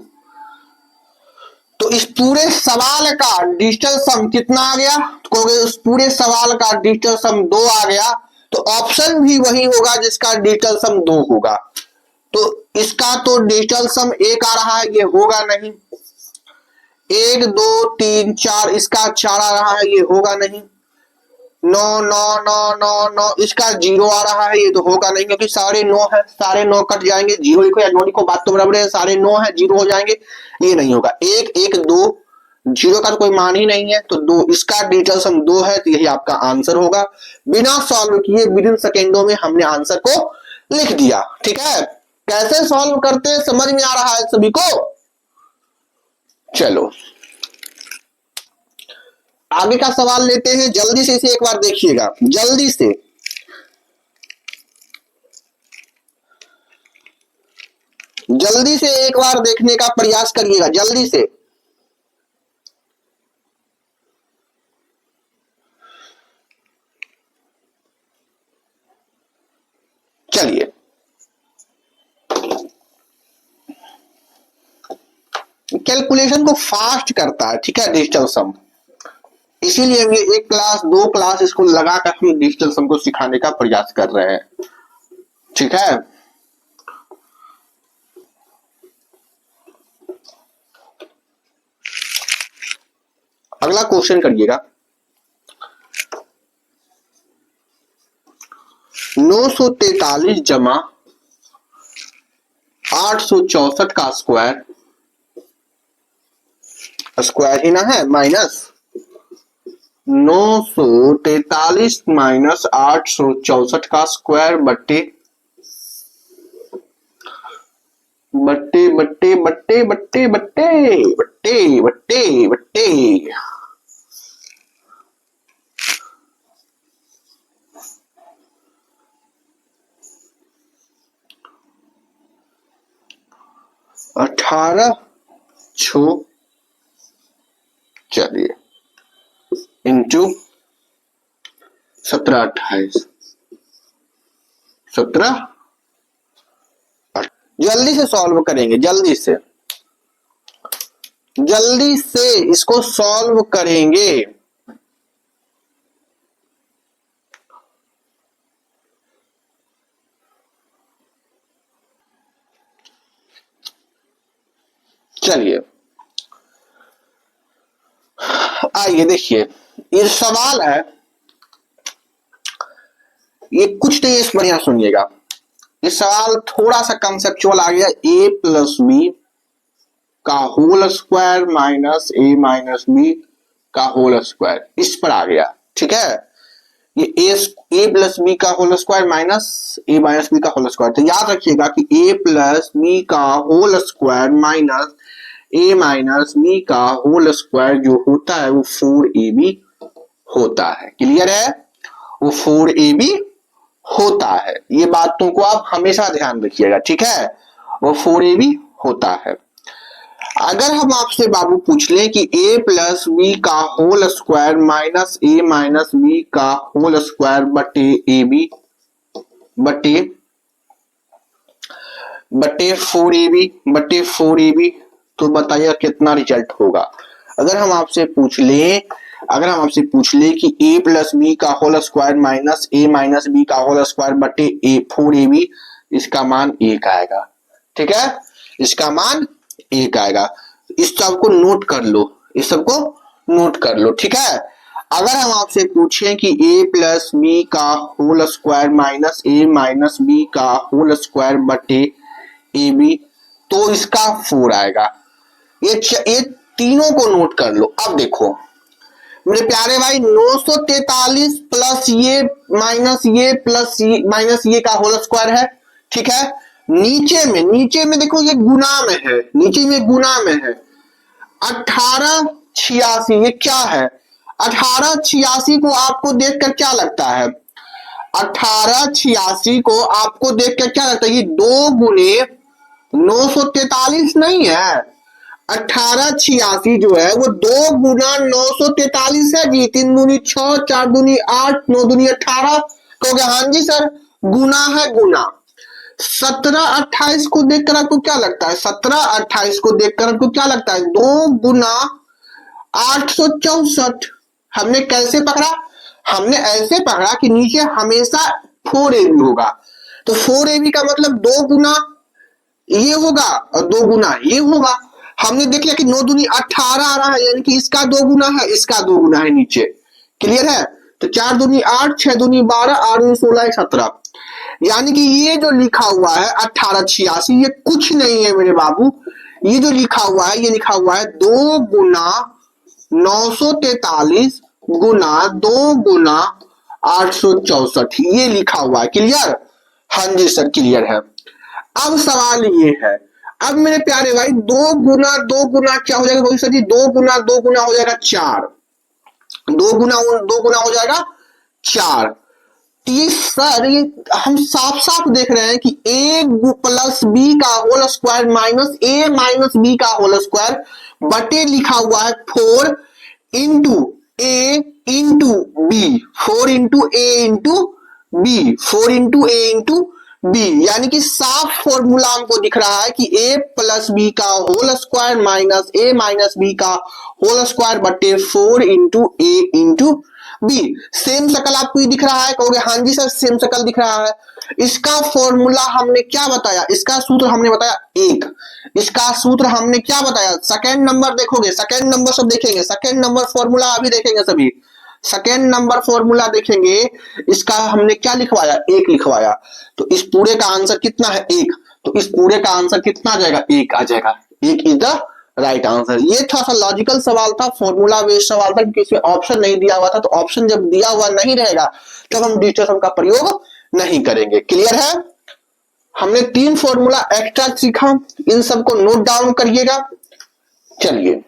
तो इस पूरे सवाल का डिजिटल सम कितना आ गया? तो उस पूरे सवाल का डिजिटल सम 2 आ गया, तो ऑप्शन भी वही होगा जिसका डिजिटल सम 2 होगा। तो इसका तो डिजिटल सम 1 आ रहा है, ये होगा नहीं। 1 2 3 4, इसका 4 आ रहा है, ये होगा नहीं। 9 9 9 9 9, इसका 0 आ रहा है, ये तो होगा नहीं क्योंकि सारे 9 है, सारे 9 कट जाएंगे। 0 लिखो या 9 लिखो, बात तो बराबर है, सारे 9 है 0 हो जाएंगे, ये नहीं होगा। 1 1 2, 0 का तो कोई मान ही नहीं है, तो 2, इसका डिजिटल सम 2 है, तो यही आपका आंसर होगा। बिना सॉल्व किए विद इन सेकेंडों में हमने आंसर को लिख दिया, ठीक है। कैसे सॉल्व करते हैं समझ में आ रहा है सभी को? चलो आगे का सवाल लेते हैं, जल्दी से इसे एक बार देखिएगा, जल्दी से। जल्दी से एक बार देखने का प्रयास करिएगा, जल्दी से। चलिए कैलकुलेशन को फास्ट करता है, ठीक है, डिजिटल सम। इसीलिए हम ये एक क्लास 2 क्लास इसको लगाकर हम डिजिटल सम को सिखाने का प्रयास कर रहे हैं, ठीक है। अगला क्वेश्चन करिएगा, 943 जमा 864 का स्क्वायर, स्क्वायर ही ना है, माइनस 943 माइनस 864 का स्क्वायर बट्टे बट्टे बट्टे बट्टे बट्टे बट्टे बट्टे बट्टे बट्टे 18 छो, चलिए इंटू 17 28 17, जल्दी से सॉल्व करेंगे, जल्दी से इसको सॉल्व करेंगे। चलिए आइए देखिए, ये सवाल है, ये कुछ नहीं, इस बढ़िया सुनिएगा। ये सवाल थोड़ा सा कंसेप्चुअल आ गया, a प्लस बी का whole square minus a minus B का होल स्क्वायर, इस पर आ गया, ठीक है। ये a प्लस बी का whole square minus a minus B का होल स्क्वायर, तो याद रखिएगा कि a प्लस बी का whole square minus a minus B का होल स्क्वायर जो होता है वो 4ab होता है। क्लियर है, वो 4ab होता है। ये बातों को आप हमेशा ध्यान रखिएगा, ठीक है, वो 4ab होता है। अगर हम आपसे बाबू पूछ लें कि a प्लस बी का whole square minus a minus B का होल स्क्वायर बटे ab बटे 4ab तो बताइए कितना रिजल्ट होगा। अगर हम आपसे पूछ ले कि a प्लस बी का whole square minus a minus B का होल स्क्वायर बटे 4ab, इसका मान 1 आएगा, ठीक है, इसका मान 1 आएगा। इस सबको नोट कर लो, ठीक है। अगर हम आपसे पूछें कि a प्लस बी का whole square minus a minus B का होल स्क्वायर बटे ab, तो इसका 4 आएगा। ये तीनों को नोट कर लो। अब देखो मेरे प्यारे भाई, 943 प्लस ये माइनस ये प्लस माइनस ये का होल स्क्वायर है, ठीक है। नीचे में देखो ये गुना में है, 1886, ये क्या है, 1886 को आपको देखकर क्या लगता है, 1886 को आपको देखकर क्या लगता है, ये 2 गुने 943 नहीं है, 1886 जो है वो 2 गुना 943 है जी। 3 दूनी 6, 4 दूनी 8, 9 दूनी 18, कहोगे हाँ जी सर गुना है, गुना। 17 28 को देखकर आपको क्या लगता है, 17 28 को देखकर आपको क्या लगता है, 2 गुना 864। हमने कैसे पकड़ा, हमने ऐसे पकड़ा कि नीचे हमेशा 4ab होगा, तो 4ab का मतलब 2 गुना ये होगा और 2 गुना ये होगा। हमने देख लिया कि 9 दूनी 18 आ रहा है, यानी कि इसका 2 गुना है, इसका 2 गुना है नीचे। क्लियर है, तो 4 दूनी 8, 6 दूनी 12, 8 दूनी 16, 17, यानी कि ये जो लिखा हुआ है 1886 ये कुछ नहीं है मेरे बाबू, ये जो लिखा हुआ है, ये लिखा हुआ है 2 गुना 943 गुना 2 गुना 864, ये लिखा हुआ है। क्लियर, हाँ जी सर क्लियर है। अब सवाल ये है, अब मेरे प्यारे भाई 2 गुना क्या हो जाएगा सर जी, 2 गुना हो जाएगा 4, 2 गुना हो जाएगा 4। ये सर ये हम साफ साफ देख रहे हैं कि a प्लस बी का whole square minus a minus B का होल स्क्वायर बटे लिखा हुआ है 4 into a into B, 4 into a into B, 4 into a into B, यानी कि साफ फॉर्मूला हमको दिख रहा है कि ए प्लस बी का whole square minus A minus B का होल स्क्वायर बटे 4 into A into B. Same शकल आपको ये दिख रहा है, कहोगे हाँ जी सर सेम शकल दिख रहा है। इसका फॉर्मूला हमने क्या बताया, इसका सूत्र हमने बताया एक, इसका सूत्र हमने क्या बताया, सेकेंड नंबर देखोगे, सेकेंड नंबर सब देखेंगे, सेकेंड नंबर फॉर्मूला अभी देखेंगे सभी, सेकेंड नंबर फॉर्मूला देखेंगे। इसका हमने क्या लिखवाया, एक लिखवाया, तो इस पूरे का आंसर कितना है एक, तो इस पूरे का आंसर कितना आ जाएगा, एक आ जाएगा। एक इज द राइट आंसर। ये थोड़ा सा लॉजिकल सवाल था, फॉर्मूला बेस्ड सवाल था, क्योंकि इसमें ऑप्शन नहीं दिया हुआ था, तो ऑप्शन जब दिया हुआ नहीं रहेगा तब हम डिजिटल सम का प्रयोग नहीं करेंगे। क्लियर है? हमने 3 फॉर्मूला एक्स्ट्रा सीखा, इन सबको नोट डाउन करिएगा। चलिए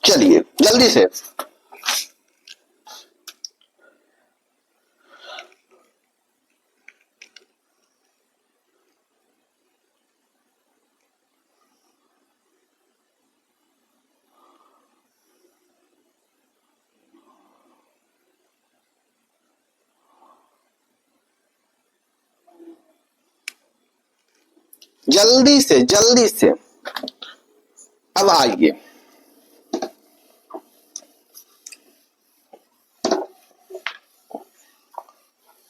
चलिए जल्दी से जल्दी से अब आइए,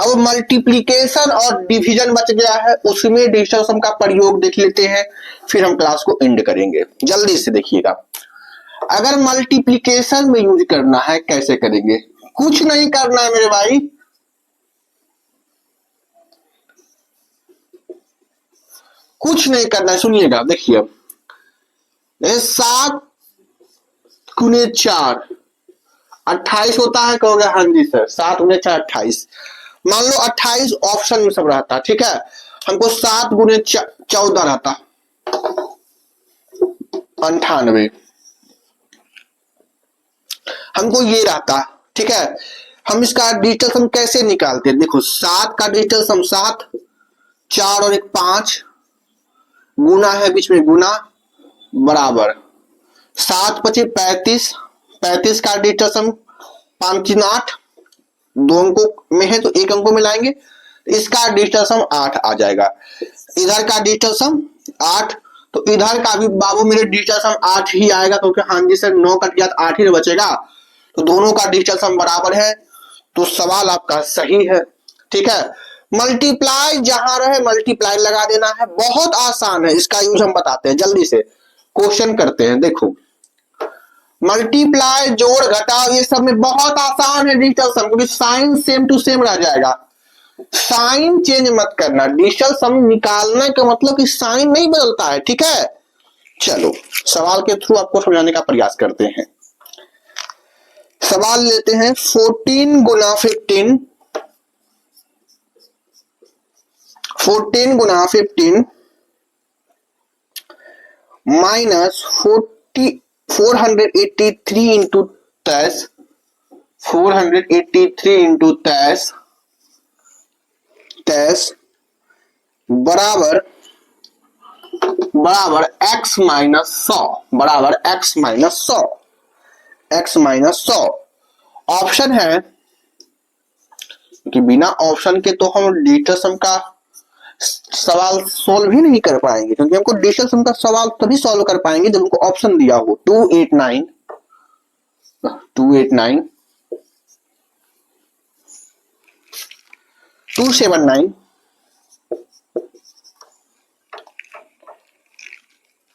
अब मल्टीप्लीकेशन और डिवीजन बच गया है, उसमें डिजिटल सम का प्रयोग देख लेते हैं, फिर हम क्लास को एंड करेंगे। जल्दी से देखिएगा, अगर मल्टीप्लीकेशन में यूज करना है कैसे करेंगे, कुछ नहीं करना है मेरे भाई, कुछ नहीं करना है, सुनिएगा। देखिए 7 गुने 4 28 होता है, कहोगे हाँ जी सर 7 गुने 4 28। मान लो 28 ऑप्शन में सब रहता, ठीक है, हमको 7 गुने 14 रहता 98, हमको ये रहता, ठीक है। हम इसका डिजिटल सम कैसे निकालते हैं, देखो 7 का डिजिटल सम 7, 4 और 1 5, गुना है बीच में गुना, बराबर 7 पचे 35, 35 का डिजिटल सम 5 3 8, 2 अंकों में है तो 1 अंकों में लाएंगे, इसका डिजिटल सम 8 आ जाएगा। इधर का डिजिटल सम 8, तो इधर का भी बाबू मेरे डिजिटल सम 8 ही आएगा, क्योंकि हाँ जी सर 9 कट गया 8 ही बचेगा, तो दोनों का डिजिटल सम बराबर है, तो सवाल आपका सही है, ठीक है। मल्टीप्लाई जहां रहे मल्टीप्लाई लगा देना है, बहुत आसान है, इसका यूज हम बताते हैं, जल्दी से क्वेश्चन करते हैं। देखो मल्टीप्लाई जोड़ घटाव ये सब में बहुत आसान है डिजिटल सम, क्योंकि साइन सेम टू सेम रह जाएगा, साइन चेंज मत करना, डिजिटल सम निकालने का मतलब कि साइन नहीं बदलता है, ठीक है। चलो सवाल के थ्रू आपको समझाने का प्रयास करते हैं। सवाल लेते हैं 14 गुना 15, 14 गुना 15 माइनस 483 इंटू 10, 483 इंटू 10 बराबर बराबर x माइनस 100, बराबर x minus 100, x minus 100। Option है कि बिना ऑप्शन के तो हम डिजिटल सम का सवाल सॉल्व ही नहीं कर पाएंगे, क्योंकि हमको डिजिटल सम का सवाल तभी सॉल्व कर पाएंगे जब हमको ऑप्शन दिया हो। 289 279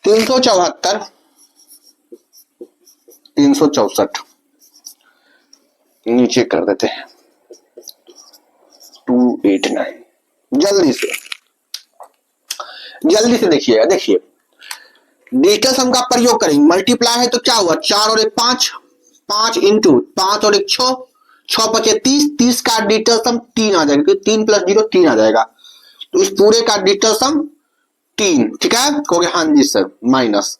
374 364, नीचे कर देते हैं 289। जल्दी से देखिएगा, देखिए डिजिटल सम का प्रयोग करेंगे, मल्टीप्लाई है तो क्या हुआ 4 और 1 5, 5 इंटू 5 और 1 6, 6 पचे 30, 30 का डिजिटल सम 3 आ जाएगा, क्योंकि 3 प्लस 0 3 आ जाएगा, तो इस पूरे का डिजिटल सम 3, ठीक है, कहोगे हाँ जी सर माइनस।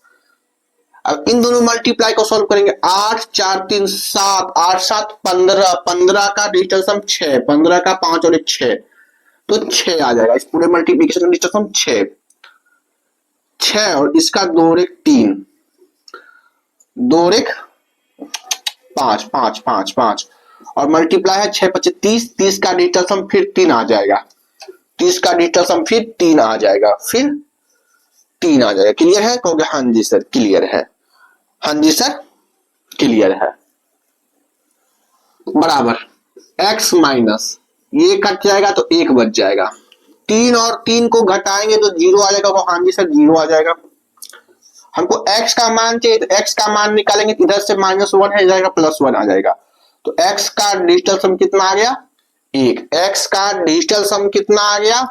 अब इन दोनों मल्टीप्लाई को सॉल्व करेंगे, 8 4 3 7, 8 7 15, 15 का डिजिटल सम 6, 15 का 5 और 1 6, तो 6 आ जाएगा, इस पूरे मल्टीप्लिकेशन का डिजिटल सम 6, 6 और इसका 2 और 1 3, 2 और 1 5 5 5 5, और मल्टीप्लाई है 6 25 30, 30 का डिजिटल सम फिर 3 आ जाएगा, 30 का डिजिटल सम फिर 3 आ जाएगा, फिर 3 आ जाएगा। क्लियर है? कहोगे हाँ जी सर क्लियर है, हाँ जी सर क्लियर है। बराबर x माइनस ये कट जाएगा तो 1 बच जाएगा, 3 और 3 को घटाएंगे तो 0 आ जाएगा। हाँ जी सर 0 आ जाएगा। हमको x का मान चाहिए तो x का मान निकालेंगे, इधर से -1 है जाएगा, +1 आ जाएगा। तो x का डिजिटल सम कितना आ गया? 1। x का डिजिटल सम कितना आ गया?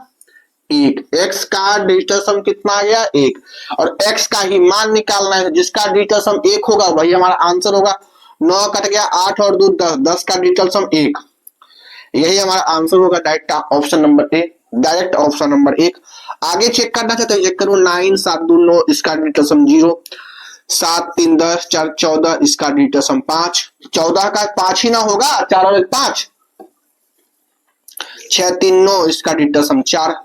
1। x का डिजिटल सम कितना आ गया? 1। और x का ही मान निकालना है, जिसका डिजिटल सम 1 होगा वही हमारा आंसर होगा। 9 कट गया, 8 और 2 10, 10 का डिजिटल सम 1, यही हमारा आंसर होगा। डायरेक्ट ऑप्शन नंबर ए, डायरेक्ट ऑप्शन नंबर 1। आगे चेक करना चाहते हैं चेक करो। 9 7 2 9, इसका डिजिटल सम 0। 7 3 10 4 14, इसका डिजिटल सम 5। 14 का 5 ही ना होगा, 4 और 1 5। 6 3 9, इसका डिजिटल सम 4।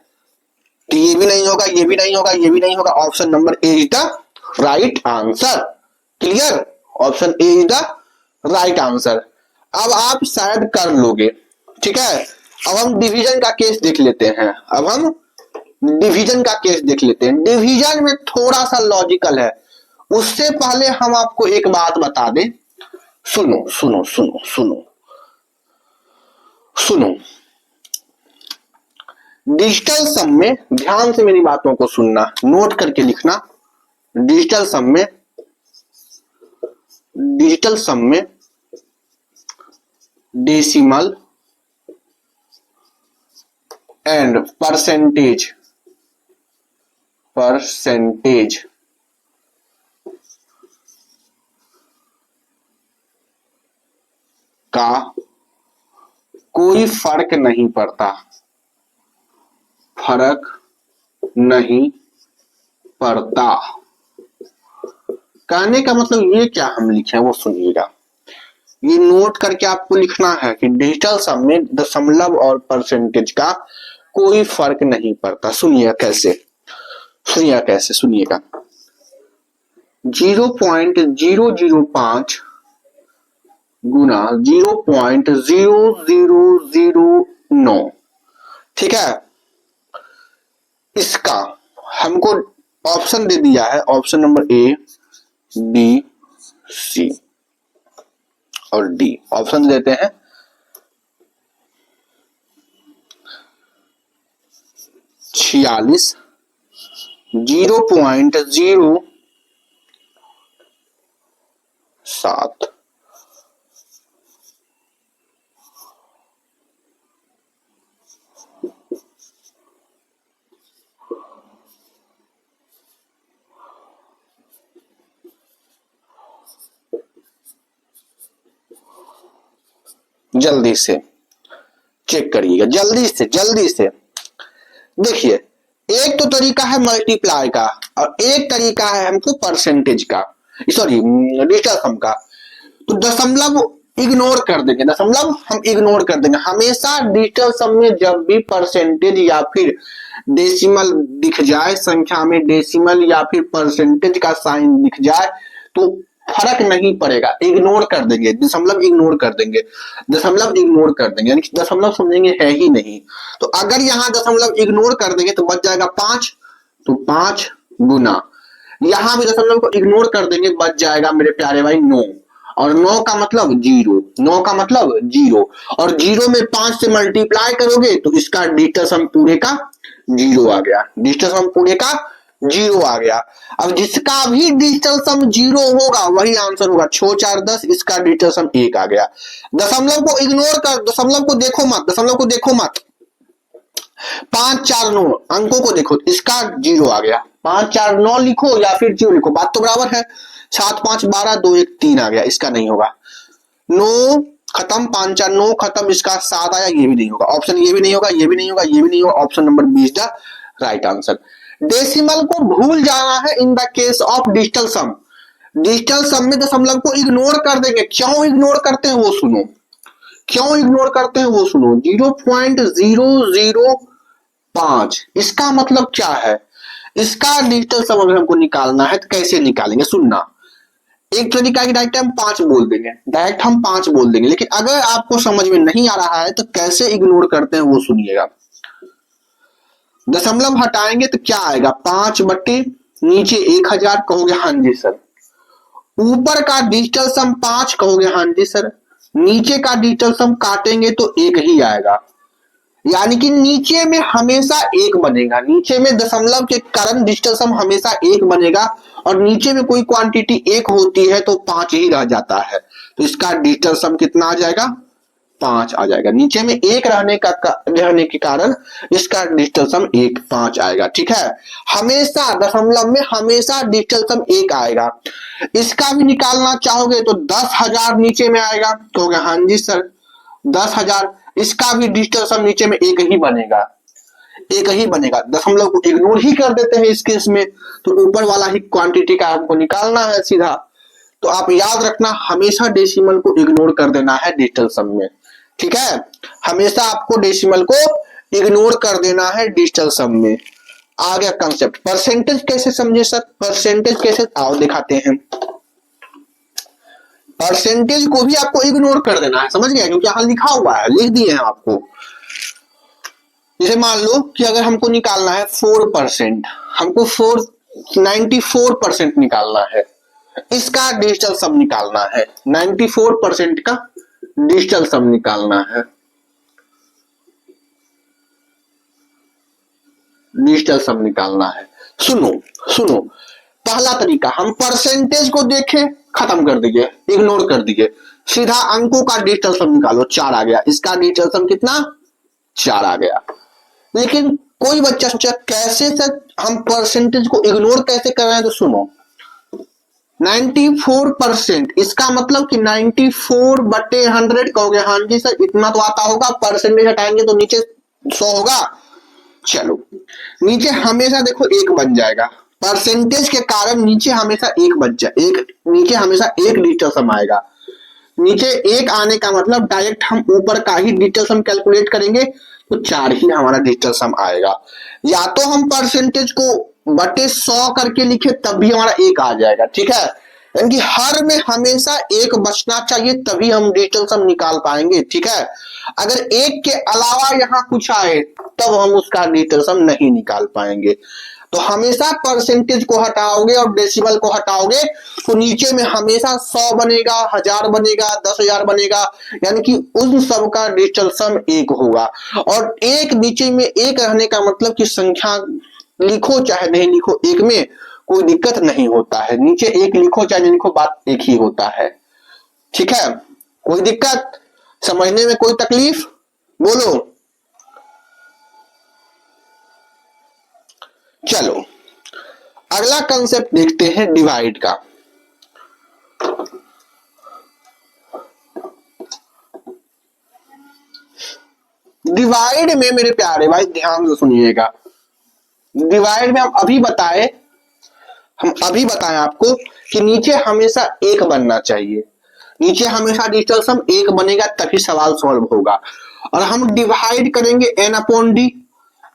तो ये भी नहीं होगा, ये भी नहीं होगा, ये भी नहीं होगा। Option number A is the right answer. Clear? Option A is the right answer. अब आप शायद कर लोगे, ठीक है। अब हम डिवीजन का केस देख लेते हैं, अब हम डिवीजन का केस देख लेते हैं। डिवीजन में थोड़ा सा लॉजिकल है, उससे पहले हम आपको एक बात बता दें। सुनो सुनो सुनो सुनो सुनो, डिजिटल सम में ध्यान से मेरी बातों को सुनना, नोट करके लिखना। डिजिटल सम में डेसिमल एंड परसेंटेज का कोई फर्क नहीं पड़ता, कहने का मतलब ये क्या हम लिखे हैं वो सुनिएगा। ये नोट करके आपको लिखना है कि डिजिटल सम में दशमलव और परसेंटेज का कोई फर्क नहीं पड़ता। सुनिएगा कैसे, सुनिएगा। 0.005 गुना 0.0009, ठीक है। इसका हमको ऑप्शन दे दिया है, option number A B C और डी ऑप्शन देते हैं। 46, 0.07, जल्दी से चेक करिएगा, जल्दी से देखिए। एक तो तरीका है मल्टीप्लाई का और एक तरीका है हमको परसेंटेज का, सॉरी डिजिटल सम का। तो दशमलव इग्नोर कर देंगे, दशमलव हम इग्नोर कर देंगे। हमेशा डिजिटल सम में जब भी परसेंटेज या फिर डेसिमल दिख जाए, संख्या में डेसिमल या फिर परसेंटेज का साइन दिख जाए तो फर्क नहीं पड़ेगा, इग्नोर कर देंगे, दशमलव इग्नोर कर देंगे, यानी दशमलव समझेंगे है ही नहीं। तो अगर यहाँ दशमलव इग्नोर कर देंगे तो बच जाएगा 5, तो 5 गुना, यहां भी दशमलव को इग्नोर कर देंगे बच जाएगा मेरे प्यारे भाई 9, और 9 का मतलब 0, और 0 में 5 से मल्टीप्लाई करोगे तो इसका डिजिटल सम पूरे का 0 आ गया, अब जिसका भी डिजिटल सम 0 होगा वही आंसर होगा। 6 4 10, इसका डिजिटल सम 1 आ गया। दशमलव को इग्नोर कर, दशमलव को देखो मत। 5 4 9 अंकों को देखो, इसका 0 आ गया। 5 4 9 लिखो या फिर 0 लिखो, बात तो बराबर है। 7 5 12 2 1 3 आ गया, इसका नहीं होगा। 9 खत्म, 5 4 9 खत्म, इसका 7 आया, ये भी नहीं होगा। ऑप्शन ये भी नहीं होगा, option number B is the right answer. Decimal को भूल जाना है in the case of digital sum. Digital sum में दशमलव को इग्नोर कर देंगे। क्यों इग्नोर करते हैं वो सुनो, 0.005। इसका मतलब क्या है? इसका डिजिटल सम अगर हमको निकालना है तो कैसे निकालेंगे, सुनना। एक तरीका की डायरेक्ट हम 5 बोल देंगे, डायरेक्ट हम 5 बोल देंगे। लेकिन अगर आपको समझ में नहीं आ रहा है तो कैसे इग्नोर करते हैं वो सुनिएगा। दशमलव हटाएंगे तो क्या आएगा, 5 बट्टे नीचे 1000 कहोगे हाँ जी सर। ऊपर का डिजिटल सम 5 कहोगे हाँ जी सर। नीचे का डिजिटल सम काटेंगे तो 1 ही आएगा, यानी कि नीचे में हमेशा 1 बनेगा। नीचे में दशमलव के कारण डिजिटल सम हमेशा 1 बनेगा, और नीचे में कोई क्वांटिटी 1 होती है तो 5 ही रह जाता है। तो इसका डिजिटल सम कितना आ जाएगा, 5 आ जाएगा। नीचे में 1 रहने के कारण इसका डिजिटल सम 5 आएगा। ठीक है, हमेशा दशमलव में हमेशा डिजिटल सम 1 आएगा। इसका भी निकालना चाहोगे तो 10,000 नीचे में आएगा, कहोगे हाँ जी सर 10,000। इसका भी डिजिटल सम नीचे में 1 ही बनेगा, 1 ही बनेगा। दशमलव को इग्नोर ही कर देते हैं इस केस में, तो ऊपर वाला ही क्वांटिटी का हमको निकालना है सीधा। तो आप याद रखना, हमेशा डेसिमल को इग्नोर कर देना है डिजिटल सम में। ठीक है, हमेशा आपको डेसिमल को इग्नोर कर देना है डिजिटल सम में। आ गया कंसेप्ट। परसेंटेज कैसे समझे सर, परसेंटेज कैसे, आओ दिखाते हैं। परसेंटेज को भी आपको इग्नोर कर देना है, समझ गया, क्योंकि यहां लिखा हुआ है, लिख दिए हैं आपको। जैसे मान लो कि अगर हमको निकालना है 4%, हमको 94% निकालना है, इसका डिजिटल सम निकालना है, 94% का डिजिटल सम निकालना है, डिजिटल सम निकालना है। सुनो सुनो, पहला तरीका, हम परसेंटेज को देखें, खत्म कर दीजिए, इग्नोर कर दीजिए, सीधा अंकों का डिजिटल सम निकालो, 4 आ गया। इसका डिजिटल सम कितना, 4 आ गया। लेकिन कोई बच्चा सोचा कैसे सर हम परसेंटेज को इग्नोर कैसे कर रहे हैं, तो सुनो, 94%, इसका मतलब कि 94/100 कहोगे हाँ जी सर इतना तो आता होगा, परसेंटेज हटाएंगे तो नीचे 100 होगा। चलो, नीचे हमेशा देखो 1 बन जाएगा, परसेंटेज के कारण नीचे हमेशा 1 बन जाए, नीचे हमेशा 1 डिजिटल सम आएगा। नीचे 1 आने का मतलब डायरेक्ट हम ऊपर का ही डिजिटल सम कैलकुलेट करेंगे तो 4 ही हमारा डिजिटल सम आएगा। या तो हम परसेंटेज को बटे 100 करके लिखे तब भी हमारा 1 आ जाएगा। ठीक है, यानी कि हर में हमेशा 1 बचना चाहिए, तभी हम डिजिटल सम निकाल पाएंगे। ठीक है, अगर 1 के अलावा यहाँ कुछ आए तब हम उसका डिजिटल सम नहीं निकाल पाएंगे। तो हमेशा परसेंटेज को हटाओगे और डेसिमल को हटाओगे तो नीचे में हमेशा 100 बनेगा, 1000 बनेगा, 10,000 बनेगा, यानी कि उन सब का डिजिटल सम 1 होगा। और 1 नीचे में 1 रहने का मतलब कि संख्या लिखो चाहे नहीं लिखो, 1 में कोई दिक्कत नहीं होता है। नीचे 1 लिखो चाहे नहीं लिखो, बात 1 ही होता है। ठीक है, कोई दिक्कत, समझने में कोई तकलीफ, बोलो। चलो अगला कंसेप्ट देखते हैं डिवाइड का। डिवाइड में मेरे प्यारे भाई ध्यान से सुनिएगा, डिवाइड में हम अभी बताएं आपको कि नीचे हमेशा 1 बनना चाहिए, नीचे हमेशा डिजिटल सम 1 बनेगा तभी सवाल सॉल्व होगा। और हम डिवाइड करेंगे n/d।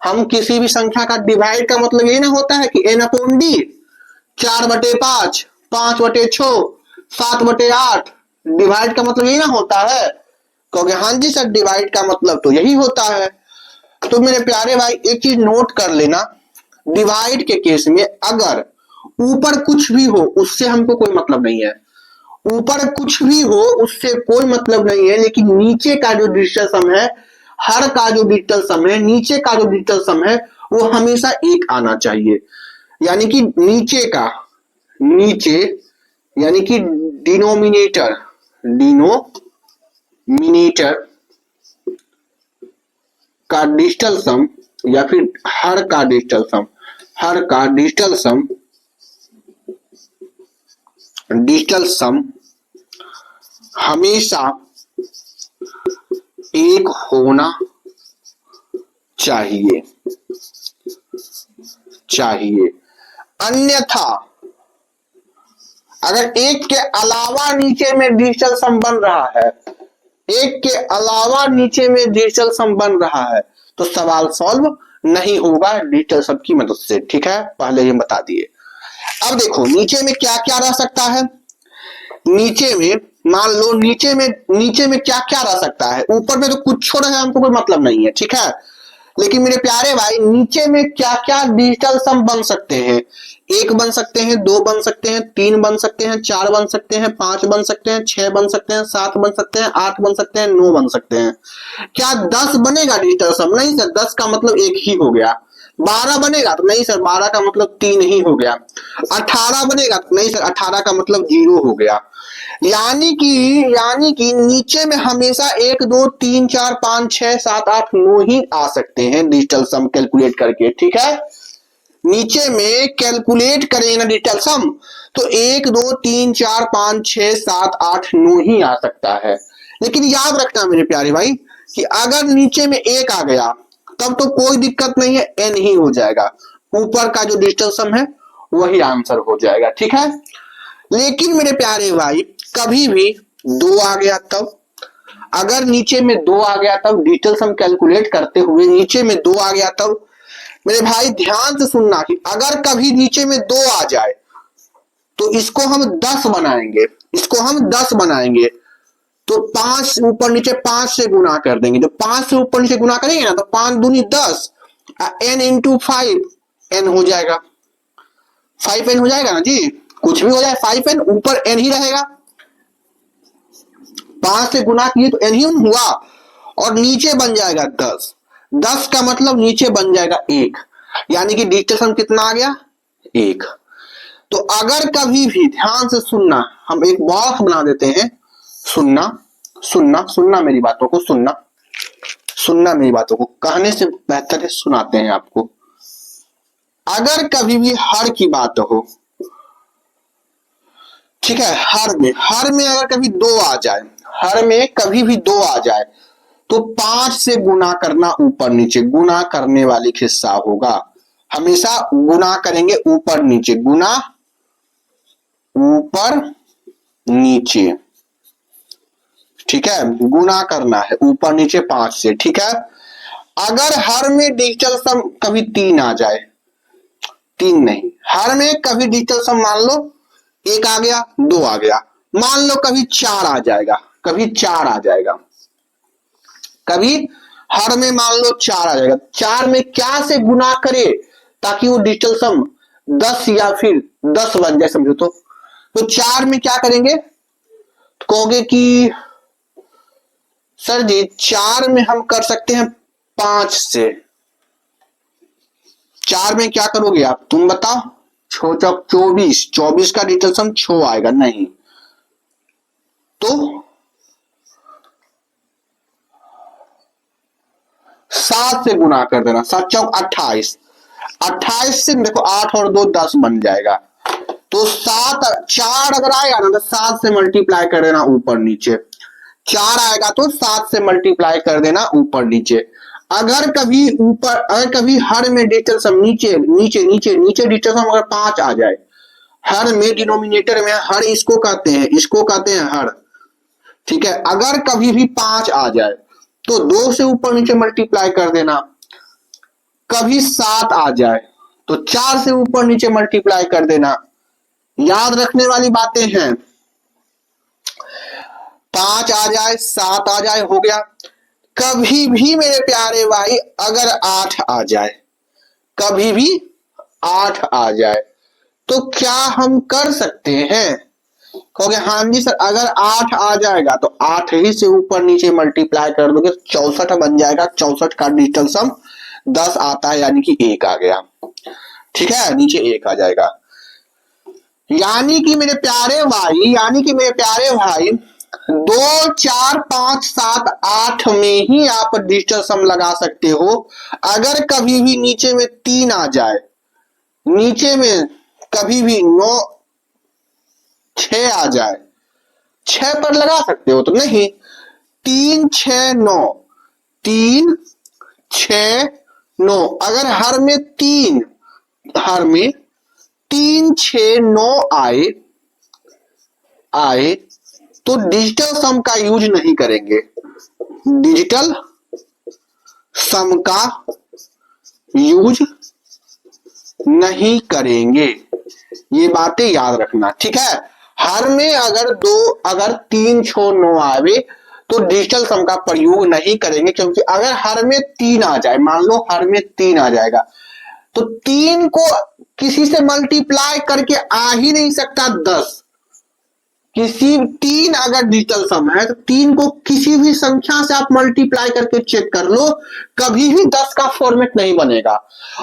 हम किसी भी संख्या का डिवाइड का मतलब ये ना होता है कि n/d 4/5, 5/6, 7/8, डिवाइड का मतलब यही ना होता है, कहोगे हाँ जी सर डिवाइड का मतलब तो यही होता है। तो मेरे प्यारे भाई एक चीज नोट कर लेना, डिवाइड के केस में अगर ऊपर कुछ भी हो उससे हमको कोई मतलब नहीं है, ऊपर कुछ भी हो उससे कोई मतलब नहीं है, लेकिन नीचे का जो डिजिटल सम है, हर का जो डिजिटल सम है, नीचे का जो डिजिटल सम है वो हमेशा 1 आना चाहिए। यानी कि नीचे यानी कि डिनोमिनेटर का डिजिटल सम या फिर हर का डिजिटल सम हमेशा 1 होना चाहिए। अन्यथा अगर 1 के अलावा नीचे में डिजिटल सम बन रहा है, 1 के अलावा नीचे में डिजिटल सम बन रहा है तो सवाल सॉल्व नहीं होगा डिजिटल सम की मदद से। ठीक है, पहले ये बता दिए। अब देखो नीचे में क्या क्या रह सकता है, नीचे में मान लो नीचे में क्या क्या रह सकता है, ऊपर में तो कुछ छोड़ा है, हमको कोई मतलब नहीं है, ठीक है। लेकिन मेरे प्यारे भाई नीचे में क्या क्या डिजिटल सम बन सकते हैं, 1 बन सकते हैं, 2 बन सकते हैं, 3 बन सकते हैं, 4 बन सकते हैं, 5 बन सकते हैं, 6 बन सकते हैं, 7 बन सकते हैं, 8 बन सकते हैं, 9 बन सकते हैं। क्या 10 बनेगा डिजिटल सम? नहीं सर, 10 का मतलब 1 ही हो गया। 12 बनेगा तो नहीं सर, 12 का मतलब 3 ही हो गया। 18 बनेगा तो नहीं सर, 18 का मतलब 0 हो गया। यानी कि नीचे में हमेशा 1 2 3 4 5 6 7 8 9 ही आ सकते हैं डिजिटल सम कैलकुलेट करके, ठीक है। नीचे में कैलकुलेट करें ना डिजिटल सम, तो 1 2 3 4 5 6 7 8 9 ही आ सकता है। लेकिन याद रखना मेरे प्यारे भाई कि अगर नीचे में 1 आ गया तब तो कोई दिक्कत नहीं है, n ही हो जाएगा, ऊपर का जो डिजिटल सम है वही आंसर हो जाएगा, ठीक है। लेकिन मेरे प्यारे भाई कभी भी 2 आ गया तब, अगर नीचे में 2 आ गया तब डिजिटल सम कैलकुलेट करते हुए नीचे में 2 आ गया तब, मेरे भाई ध्यान से सुनना कि अगर कभी नीचे में 2 आ जाए तो इसको हम 10 बनाएंगे, तो 5 ऊपर नीचे 5 से गुना कर देंगे। जब 5 से ऊपर नीचे गुना करेंगे ना तो 5 दूनी 10, n इंटू 5 n हो जाएगा, 5n हो जाएगा ना जी, कुछ भी हो जाए 5n ऊपर n ही रहेगा। 5 से गुना किए तो n ही हुआ, और नीचे बन जाएगा 10, 10 का मतलब नीचे बन जाएगा 1, यानी कि डिजिटल सम कितना आ गया 1। तो अगर कभी भी ध्यान से सुनना, हम एक बॉक्स बना देते हैं, सुनना मेरी बातों को, सुनना मेरी बातों को, कहने से बेहतर है सुनाते हैं आपको। अगर कभी भी हर की बात हो, ठीक है, हर में अगर कभी 2 आ जाए, हर में कभी भी 2 आ जाए तो 5 से गुना करना ऊपर नीचे, गुना करने वाली हिस्सा होगा, हमेशा गुना करेंगे ऊपर नीचे, गुना ऊपर नीचे, ठीक है, गुना करना है ऊपर नीचे 5 से, ठीक है। अगर हर में डिजिटल सम कभी 3 आ जाए, 3 नहीं, हर में कभी डिजिटल सम मान लो 1 आ गया 2 आ गया, मान लो कभी 4 आ जाएगा, कभी हर में मान लो 4 आ जाएगा, 4 में क्या से गुना करे ताकि वो डिजिटल सम 10 या फिर 10 बन जाए, समझो तो 4 में क्या करेंगे, तो कहोगे कि सर जी 4 में हम कर सकते हैं 5 से, 4 में क्या करोगे आप, तुम बताओ, 6 चौक 24, 24 का डिजिटल सम 6 आएगा नहीं, तो 7 से गुना कर देना, 7 चौक 28, 28 से देखो 8 और 2 10 बन जाएगा, तो 4 अगर आएगा ना तो 7 से मल्टीप्लाई कर देना ऊपर नीचे, 4 आएगा तो 7 से मल्टीप्लाई कर देना ऊपर नीचे। अगर कभी हर में डिजिटल सम नीचे डिजिटल सम अगर 5 आ जाए, हर में डिनोमिनेटर में, हर इसको कहते हैं हर, ठीक है। अगर कभी भी 5 आ जाए तो 2 से ऊपर नीचे मल्टीप्लाई कर देना, कभी 7 आ जाए तो 4 से ऊपर नीचे मल्टीप्लाई कर देना। याद रखने वाली बातें हैं, 5 आ जाए 7 आ जाए हो गया, कभी भी मेरे प्यारे भाई अगर 8 आ जाए, कभी भी 8 आ जाए तो क्या हम कर सकते हैं, कहोगे हाँ जी सर अगर 8 आ जाएगा तो 8 ही से ऊपर नीचे मल्टीप्लाई कर दोगे 64 बन जाएगा, 64 का डिजिटल सम 10 आता है यानी कि 1 आ गया, ठीक है, नीचे 1 आ जाएगा। यानी कि मेरे प्यारे भाई 2 4 5 7 8 में ही आप डिजिटल सम लगा सकते हो। अगर कभी भी नीचे में 3 आ जाए, नीचे में कभी भी 9 6 आ जाए, 6 पर लगा सकते हो तो नहीं, 3 6 9, 3 6 9, अगर हर में 3 6 9 आए तो डिजिटल सम का यूज नहीं करेंगे, डिजिटल सम का यूज नहीं करेंगे, ये बातें याद रखना, ठीक है। हर में अगर 3 6 9 आवे तो डिजिटल सम का प्रयोग नहीं करेंगे, क्योंकि अगर हर में 3 आ जाए, मान लो हर में 3 आ जाएगा, तो 3 को किसी से मल्टीप्लाई करके आ ही नहीं सकता 10। किसी 3 अगर डिजिटल सम है तो 3 को किसी भी संख्या से आप मल्टीप्लाई करके चेक कर लो, कभी भी 10 का फॉर्मेट नहीं बनेगा।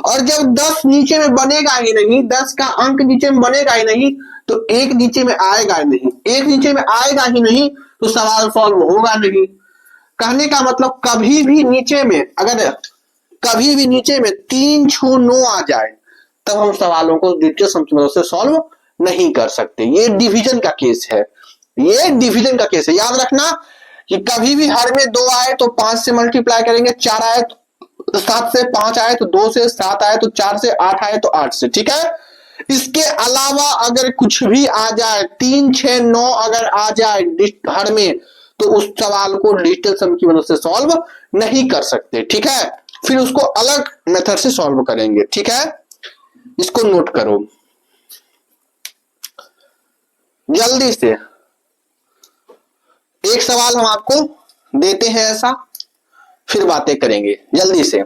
और जब 10 नीचे में बनेगा ही नहीं, 10 का अंक नीचे में बनेगा ही नहीं, तो एक नीचे में आएगा ही नहीं, एक नीचे में आएगा ही नहीं तो सवाल सॉल्व होगा नहीं। कहने का मतलब कभी भी नीचे में, अगर कभी भी नीचे में 3 6 9 आ जाए तब हम सवालों को डिजिटल सम की मदद से सॉल्व नहीं कर सकते। ये डिवीजन का केस है, ये डिवीजन का केस है। याद रखना कि कभी भी हर में 2 आए तो 5 से मल्टीप्लाई करेंगे, 4 आए तो 7 से, 5 आए तो 2 से, 7 आए तो 4 से, 8 आए तो 8 से, ठीक है। इसके अलावा अगर कुछ भी आ जाए, 3 6 9 अगर आ जाए हर में, तो उस सवाल को डिजिटल सम की मदद से सॉल्व नहीं कर सकते, ठीक है। फिर उसको अलग मेथड से सॉल्व करेंगे, ठीक है। इसको नोट करो जल्दी से। एक सवाल हम आपको देते हैं ऐसा, फिर बातें करेंगे जल्दी से।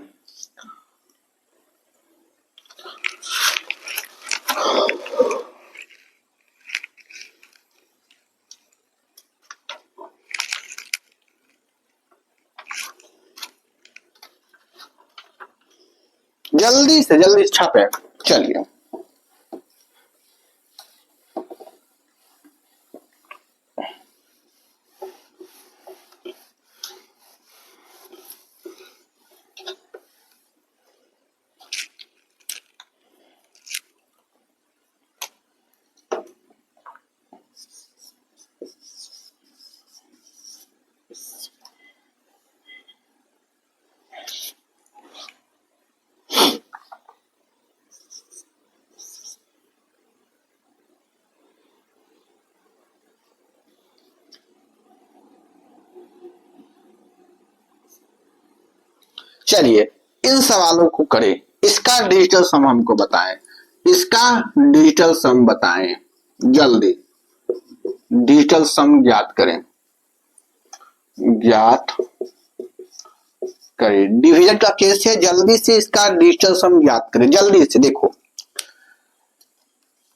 जल्दी से जल्दी छापे, चलिए। चलिए इन सवालों को करें। इसका डिजिटल सम हमको बताएं, इसका डिजिटल सम बताएं, जल्दी डिजिटल सम ज्ञात करें, ज्ञात करें। डिवीजन का केस है, जल्दी से इसका डिजिटल सम ज्ञात करें, जल्दी से। देखो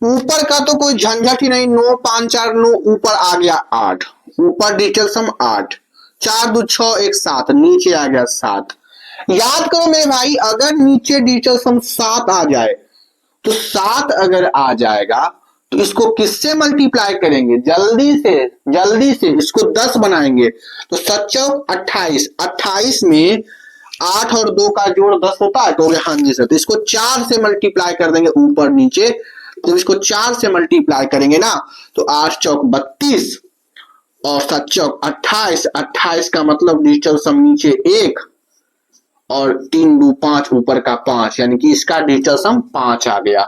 ऊपर का तो कोई झंझट ही नहीं, 9 5 4 9, ऊपर आ गया 8, ऊपर डिजिटल सम 8, 4 2 6 1 7, नीचे आ गया 7। याद करो मेरे भाई, अगर नीचे डिजिटल सम 7 आ जाए तो 7 अगर आ जाएगा तो इसको किससे मल्टीप्लाई करेंगे, जल्दी से इसको 10 बनाएंगे तो 7 चौक 28, 28 में 8 और 2 का जोड़ 10 होता है, तो हाँ जी सर, तो इसको 4 से मल्टीप्लाई कर देंगे ऊपर नीचे। तो इसको 4 से मल्टीप्लाई करेंगे ना तो 8 चौक 32 और 7 चौक 28, 28 का मतलब डिजिटल सम नीचे 1 और 3 2 5, ऊपर का 5, यानी कि इसका डिजिटल सम 5 आ गया।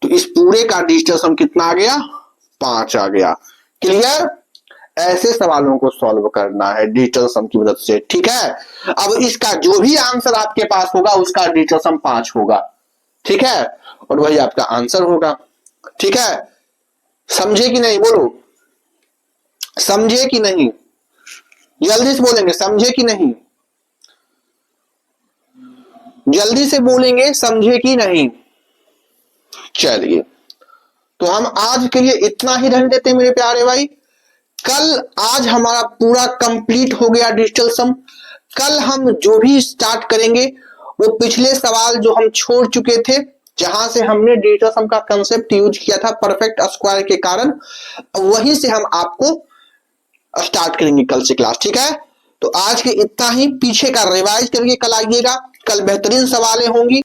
तो इस पूरे का डिजिटल सम कितना आ गया, 5 आ गया। क्लियर। ऐसे सवालों को सॉल्व करना है डिजिटल सम की मदद से, ठीक है। अब इसका जो भी आंसर आपके पास होगा उसका डिजिटल सम 5 होगा, ठीक है, और वही आपका आंसर होगा, ठीक है। समझे कि नहीं, बोलो समझे कि नहीं, जल्दी से बोलेंगे समझे कि नहीं, जल्दी से बोलेंगे समझे कि नहीं। चलिए तो हम आज के लिए इतना ही रहने देते हैं मेरे प्यारे भाई। कल आज हमारा पूरा कंप्लीट हो गया डिजिटल सम। कल हम जो भी स्टार्ट करेंगे वो पिछले सवाल जो हम छोड़ चुके थे, जहां से हमने डिजिटल सम का कंसेप्ट यूज किया था परफेक्ट स्क्वायर के कारण, वहीं से हम आपको स्टार्ट करेंगे कल से क्लास, ठीक है। तो आज के इतना ही, पीछे का रिवाइज करके कल आइएगा, कल बेहतरीन सवालें होंगी।